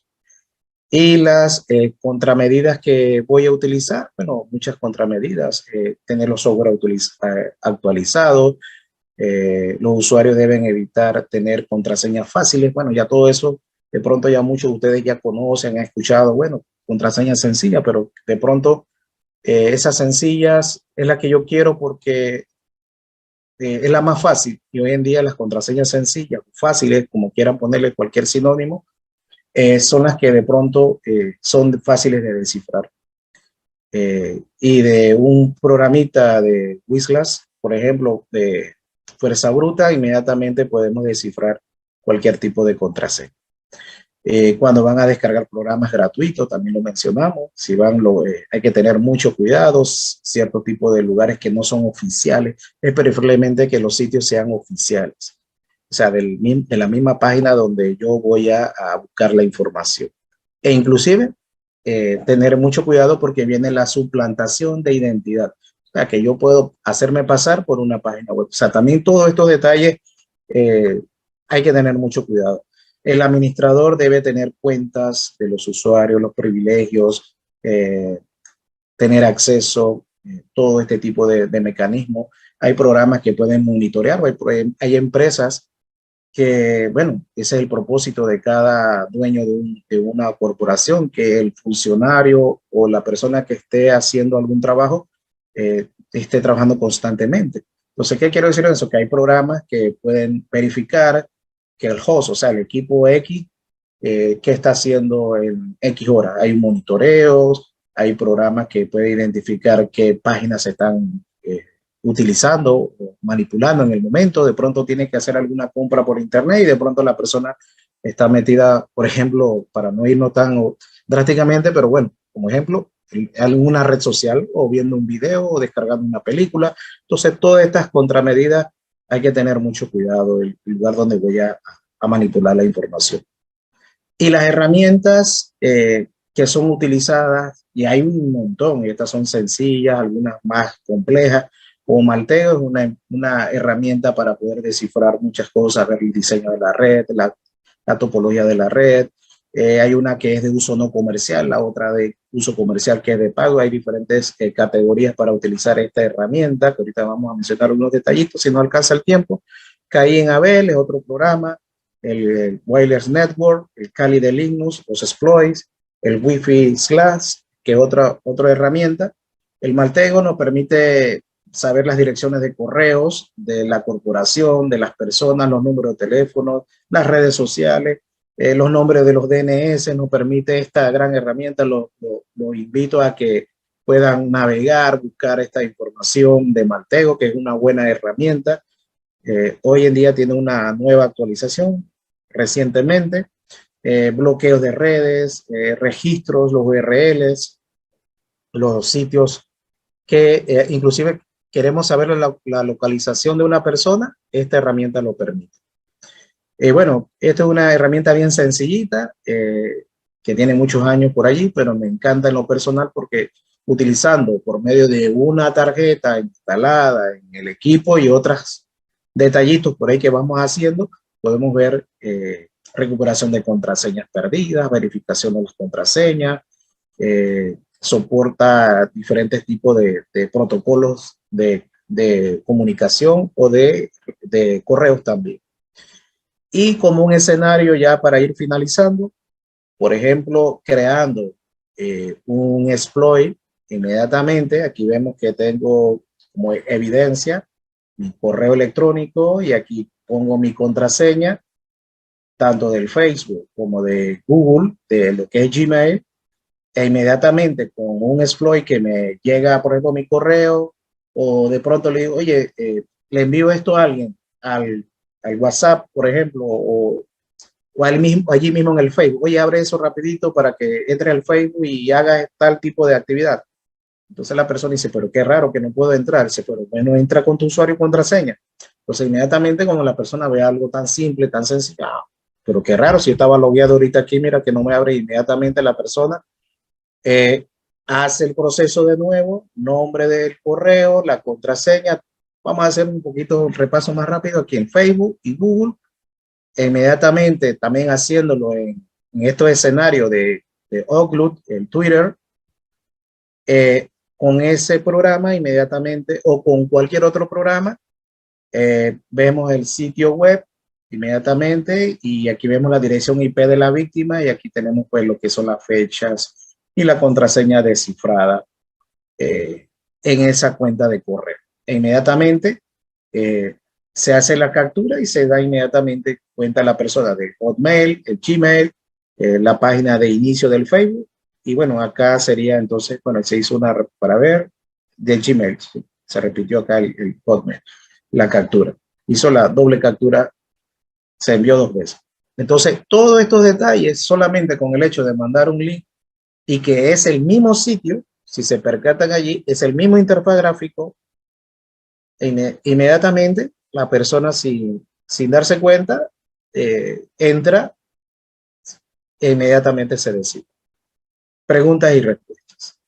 Y las contramedidas que voy a utilizar, bueno, muchas contramedidas, tener los software actualizados, los usuarios deben evitar tener contraseñas fáciles. Bueno, ya todo eso, de pronto ya muchos de ustedes ya conocen, han escuchado, bueno, contraseñas sencillas, pero de pronto esas sencillas es la que yo quiero porque es la más fácil. Y hoy en día las contraseñas sencillas, fáciles, como quieran ponerle cualquier sinónimo, son las que de pronto son fáciles de descifrar. Y de un programita de Whislas, por ejemplo, de fuerza bruta, inmediatamente podemos descifrar cualquier tipo de contraseña. Cuando van a descargar programas gratuitos, también lo mencionamos, si hay que tener mucho cuidado, cierto tipo de lugares que no son oficiales, es preferiblemente que los sitios sean oficiales, o sea, de la misma página donde yo voy a buscar la información. E inclusive, tener mucho cuidado porque viene la suplantación de identidad, o sea, que yo puedo hacerme pasar por una página web. O sea, también todos estos detalles hay que tener mucho cuidado. El administrador debe tener cuentas de los usuarios, los privilegios, tener acceso, todo este tipo de mecanismos. Hay programas que pueden monitorear, hay empresas que, bueno, ese es el propósito de cada dueño de una corporación, que el funcionario o la persona que esté haciendo algún trabajo esté trabajando constantemente. Entonces, ¿qué quiero decir eso? Que hay programas que pueden verificar que el host, o sea, el equipo X, qué está haciendo en X horas. Hay monitoreos, hay programas que pueden identificar qué páginas se están utilizando o manipulando en el momento. De pronto tiene que hacer alguna compra por internet y de pronto la persona está metida, por ejemplo, para no irnos tan drásticamente, pero bueno, como ejemplo, en alguna red social o viendo un video o descargando una película. Entonces, todas estas contramedidas hay que tener mucho cuidado el lugar donde voy a manipular la información. Y las herramientas que son utilizadas, y hay un montón, y estas son sencillas, algunas más complejas, como Malteo es una herramienta para poder descifrar muchas cosas, ver el diseño de la red, la topología de la red. Hay una que es de uso no comercial, la otra de uso comercial que es de pago. Hay diferentes categorías para utilizar esta herramienta, que ahorita vamos a mencionar unos detallitos si no alcanza el tiempo. Caí Abel es otro programa, el Wireless Network, el Kali de Linux, los exploits, el Wi-Fi Slash, que es otra herramienta. El Maltego nos permite saber las direcciones de correos de la corporación, de las personas, los números de teléfono, las redes sociales, los nombres de los DNS. Nos permite esta gran herramienta. Lo invito a que puedan navegar, buscar esta información de Maltego, que es una buena herramienta. Hoy en día tiene una nueva actualización recientemente, bloqueos de redes, registros, los URLs, los sitios que inclusive queremos saber la localización de una persona, esta herramienta lo permite. Bueno, esta es una herramienta bien sencillita, que tiene muchos años por allí, pero me encanta en lo personal porque utilizando por medio de una tarjeta instalada en el equipo y otras detallitos por ahí que vamos haciendo, podemos ver recuperación de contraseñas perdidas, verificación de las contraseñas, soporta diferentes tipos de protocolos de comunicación o de correos también. Y como un escenario ya para ir finalizando, por ejemplo, creando un exploit, inmediatamente aquí vemos que tengo como evidencia mi correo electrónico y aquí pongo mi contraseña, tanto del Facebook como de Google, de lo que es Gmail, e inmediatamente con un exploit que me llega, por ejemplo, mi correo, o de pronto le digo, oye, le envío esto a alguien, al WhatsApp, por ejemplo, o allí mismo en el Facebook. Oye, abre eso rapidito para que entre al Facebook y haga tal tipo de actividad. Entonces la persona dice, pero qué raro que no puedo entrar. Dice, pero bueno, entra con tu usuario y contraseña. Entonces inmediatamente cuando la persona ve algo tan simple, tan sencillo, pero qué raro, si yo estaba logueado ahorita aquí, mira que no me abre. Inmediatamente la persona hace el proceso de nuevo, nombre del correo, la contraseña. Vamos a hacer un poquito un repaso más rápido aquí en Facebook y Google. Inmediatamente también haciéndolo en estos escenarios de Outlook, en Twitter, con ese programa inmediatamente o con cualquier otro programa, vemos el sitio web inmediatamente y aquí vemos la dirección IP de la víctima y aquí tenemos pues lo que son las fechas y la contraseña descifrada en esa cuenta de correo. E inmediatamente se hace la captura y se da inmediatamente cuenta a la persona de Hotmail, el Gmail, la página de inicio del Facebook. Y bueno, acá sería entonces, bueno, se hizo una para ver del Gmail. Se repitió acá el Hotmail, la captura. Hizo la doble captura, se envió 2 veces. Entonces, todos estos detalles, solamente con el hecho de mandar un link y que es el mismo sitio, si se percatan allí, es el mismo interfaz gráfico, inmediatamente la persona sin darse cuenta entra e inmediatamente se decide. Preguntas y respuestas.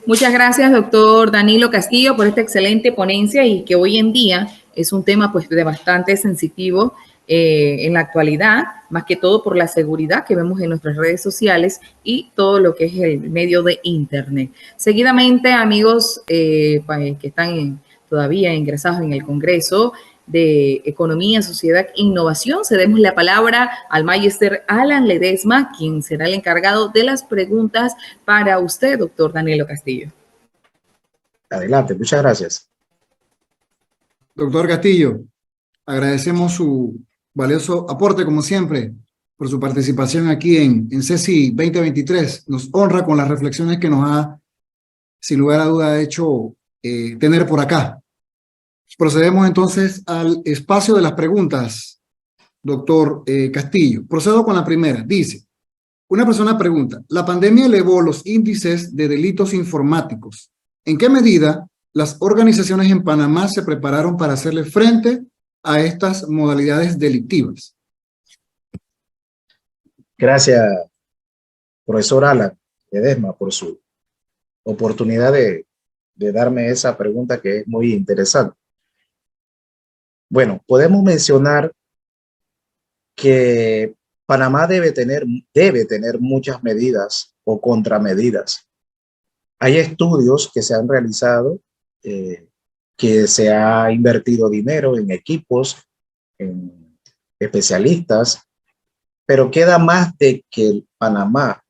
Muchas gracias, doctor Danilo Castillo, por esta excelente ponencia y que hoy en día es un tema pues de bastante sensitivo en la actualidad, más que todo por la seguridad que vemos en nuestras redes sociales y todo lo que es el medio de Internet. Seguidamente, amigos que están todavía ingresados en el Congreso de Economía, Sociedad e Innovación, cedemos la palabra al Magister Alan Ledesma, quien será el encargado de las preguntas para usted, doctor Danilo Castillo.
Adelante, muchas gracias.
Doctor Castillo, agradecemos su valioso aporte, como siempre, por su participación aquí en CESI 2023. Nos honra con las reflexiones que nos ha, sin lugar a duda, hecho tener por acá. Procedemos entonces al espacio de las preguntas, doctor Castillo. Procedo con la primera. Dice, una persona pregunta, la pandemia elevó los índices de delitos informáticos. ¿En qué medida las organizaciones en Panamá se prepararon para hacerle frente a estas modalidades delictivas?
Gracias, profesor Alan Ledesma, por su oportunidad de darme esa pregunta que es muy interesante. Bueno, podemos mencionar que Panamá debe tener muchas medidas o contramedidas. Hay estudios que se han realizado, que se ha invertido dinero en equipos, en especialistas, pero queda más de que el Panamá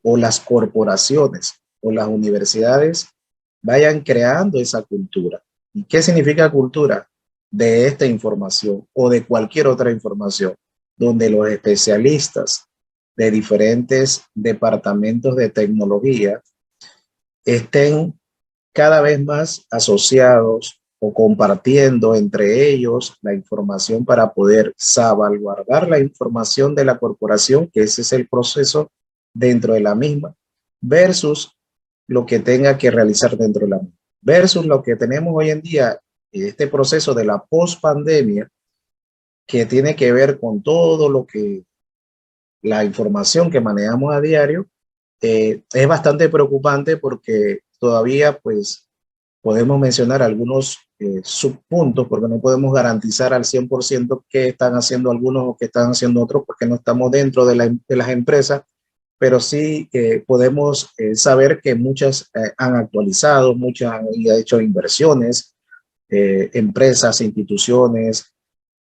o las corporaciones o las universidades vayan creando esa cultura. ¿Y qué significa cultura? De esta información o de cualquier otra información, donde los especialistas de diferentes departamentos de tecnología estén cada vez más asociados o compartiendo entre ellos la información para poder salvaguardar la información de la corporación, que ese es el proceso dentro de la misma, versus lo que tenga que realizar dentro de la misma, versus lo que tenemos hoy en día, este proceso de la post-pandemia, que tiene que ver con todo lo que la información que manejamos a diario. Es bastante preocupante porque todavía pues podemos mencionar algunos subpuntos, porque no podemos garantizar al 100% qué están haciendo algunos o qué están haciendo otros, porque no estamos dentro de las empresas, pero sí podemos saber que muchas han actualizado, muchas han hecho inversiones, empresas, instituciones,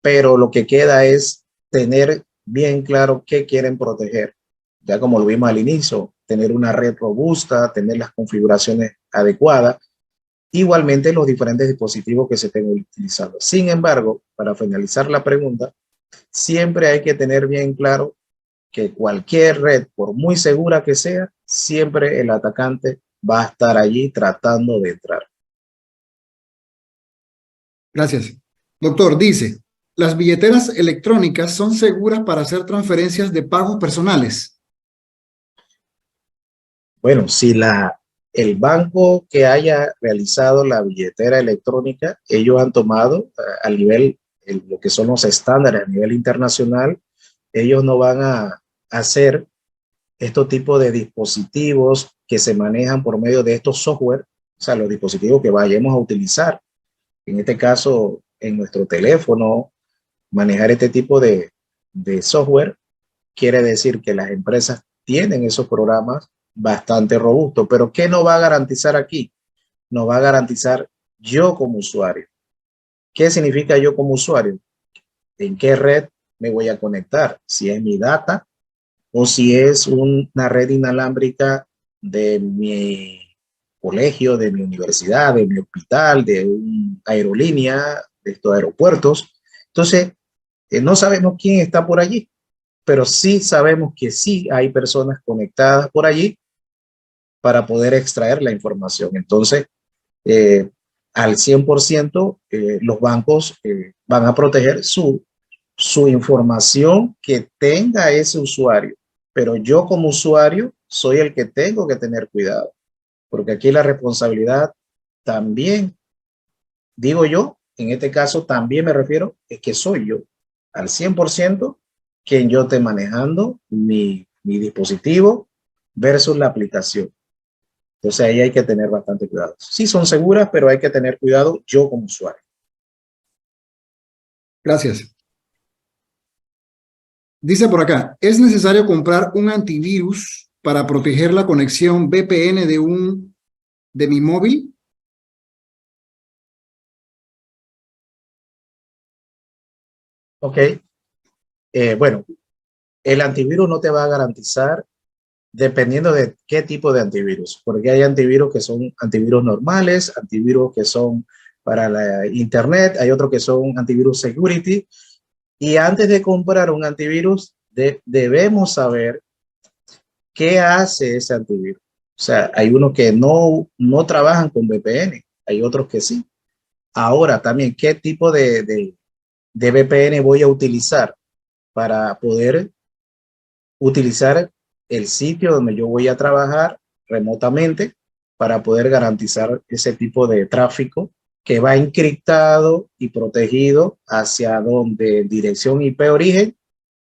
pero lo que queda es tener bien claro qué quieren proteger. Ya como lo vimos al inicio, tener una red robusta, tener las configuraciones adecuadas, igualmente los diferentes dispositivos que se estén utilizando. Sin embargo, para finalizar la pregunta, siempre hay que tener bien claro que cualquier red, por muy segura que sea, siempre el atacante va a estar allí tratando de entrar.
Gracias. Doctor, dice, ¿las billeteras electrónicas son seguras para hacer transferencias de pagos personales?
Bueno, si el banco que haya realizado la billetera electrónica, ellos han tomado a nivel, lo que son los estándares a nivel internacional, ellos no van a hacer estos tipos de dispositivos que se manejan por medio de estos software, o sea, los dispositivos que vayamos a utilizar. En este caso, en nuestro teléfono, manejar este tipo de software quiere decir que las empresas tienen esos programas bastante robustos. Pero ¿qué nos va a garantizar aquí? Nos va a garantizar yo como usuario. ¿Qué significa yo como usuario? ¿En qué red me voy a conectar? Si es mi data o si es una red inalámbrica de mi colegio, de mi universidad, de mi hospital, de una aerolínea, de estos aeropuertos. Entonces, no sabemos quién está por allí, pero sí sabemos que sí hay personas conectadas por allí para poder extraer la información. Entonces, al 100%, los bancos van a proteger su información que tenga ese usuario, pero yo como usuario soy el que tengo que tener cuidado, porque aquí la responsabilidad también, digo yo, en este caso también me refiero, es que soy yo al 100% quien yo esté manejando mi dispositivo versus la aplicación. Entonces ahí hay que tener bastante cuidado. Sí son seguras, pero hay que tener cuidado yo como usuario.
Gracias. Dice por acá, ¿es necesario comprar un antivirus para proteger la conexión VPN de mi móvil?
Ok. Bueno, el antivirus no te va a garantizar dependiendo de qué tipo de antivirus, porque hay antivirus que son antivirus normales, antivirus que son para la internet, hay otros que son antivirus security. Y antes de comprar un antivirus, debemos saber qué hace ese antivirus. O sea, hay unos que no trabajan con VPN, hay otros que sí. Ahora también, ¿qué tipo de VPN voy a utilizar para poder utilizar el sitio donde yo voy a trabajar remotamente para poder garantizar ese tipo de tráfico que va encriptado y protegido hacia donde dirección IP origen,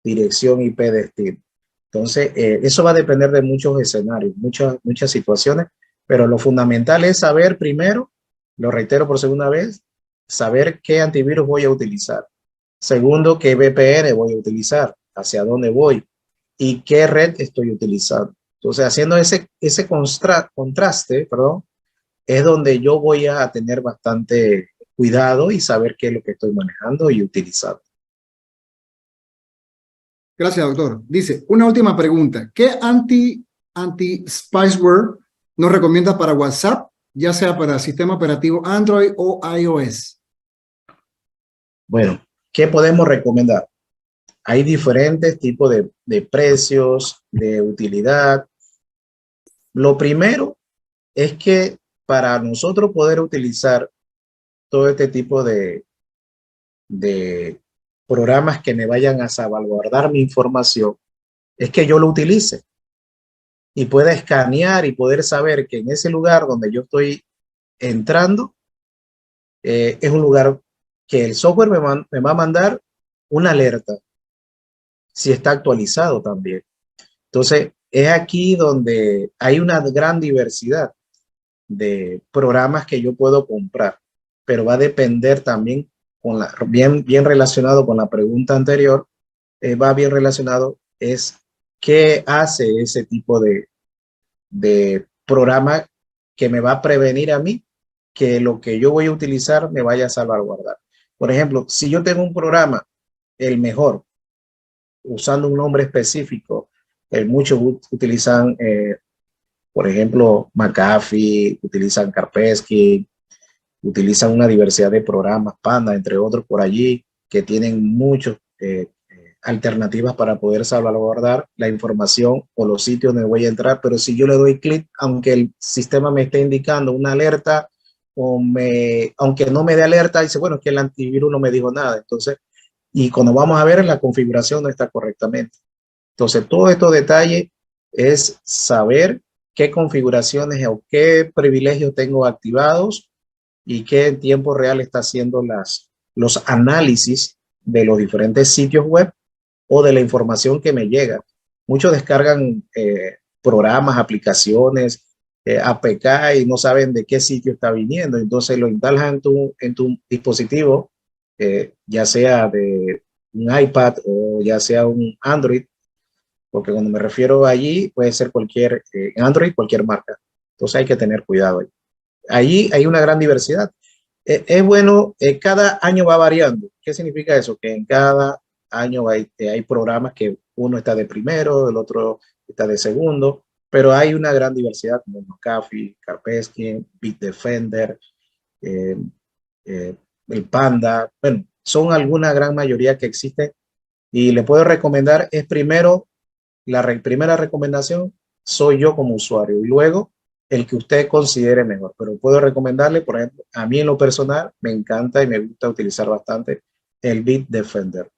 dirección IP destino? Entonces, eso va a depender de muchos escenarios, muchas situaciones, pero lo fundamental es saber primero, lo reitero por segunda vez, saber qué antivirus voy a utilizar. Segundo, qué VPN voy a utilizar, hacia dónde voy y qué red estoy utilizando. Entonces, haciendo ese contraste, perdón, es donde yo voy a tener bastante cuidado y saber qué es lo que estoy manejando y utilizando.
Gracias, doctor. Dice, una última pregunta. ¿Qué anti-spyware nos recomienda para WhatsApp, ya sea para sistema operativo Android o iOS?
Bueno, ¿qué podemos recomendar? Hay diferentes tipos de precios, de utilidad. Lo primero es que para nosotros poder utilizar todo este tipo de programas que me vayan a salvaguardar mi información, es que yo lo utilice y pueda escanear y poder saber que en ese lugar donde yo estoy entrando es un lugar que el software me va a mandar una alerta si está actualizado también. Entonces, es aquí donde hay una gran diversidad de programas que yo puedo comprar, pero va a depender también bien relacionado con la pregunta anterior, va bien relacionado es qué hace ese tipo de programa que me va a prevenir a mí que lo que yo voy a utilizar me vaya a salvaguardar. Por ejemplo, si yo tengo un programa, el mejor, usando un nombre específico, muchos utilizan, por ejemplo, McAfee, utilizan Kaspersky, utilizan una diversidad de programas, Panda, entre otros por allí, que tienen muchas alternativas para poder salvaguardar la información o los sitios donde voy a entrar. Pero si yo le doy clic, aunque el sistema me esté indicando una alerta, aunque no me dé alerta, dice, bueno, es que el antivirus no me dijo nada. Entonces, y cuando vamos a ver, la configuración no está correctamente. Entonces, todos estos detalles es saber qué configuraciones o qué privilegios tengo activados y qué en tiempo real está haciendo los análisis de los diferentes sitios web o de la información que me llega. Muchos descargan programas, aplicaciones, APK y no saben de qué sitio está viniendo. Entonces lo instalan en tu dispositivo, ya sea de un iPad o ya sea un Android, porque cuando me refiero allí puede ser cualquier Android, cualquier marca. Entonces hay que tener cuidado ahí. Allí hay una gran diversidad. Es bueno, cada año va variando. ¿Qué significa eso? Que en cada año hay programas que uno está de primero, el otro está de segundo, pero hay una gran diversidad como McAfee, Kaspersky, Bitdefender, eh, el Panda. Bueno, son alguna gran mayoría que existen y le puedo recomendar, es primero, primera recomendación soy yo como usuario y luego el que usted considere mejor, pero puedo recomendarle, por ejemplo, a mí en lo personal me encanta y me gusta utilizar bastante el Bitdefender.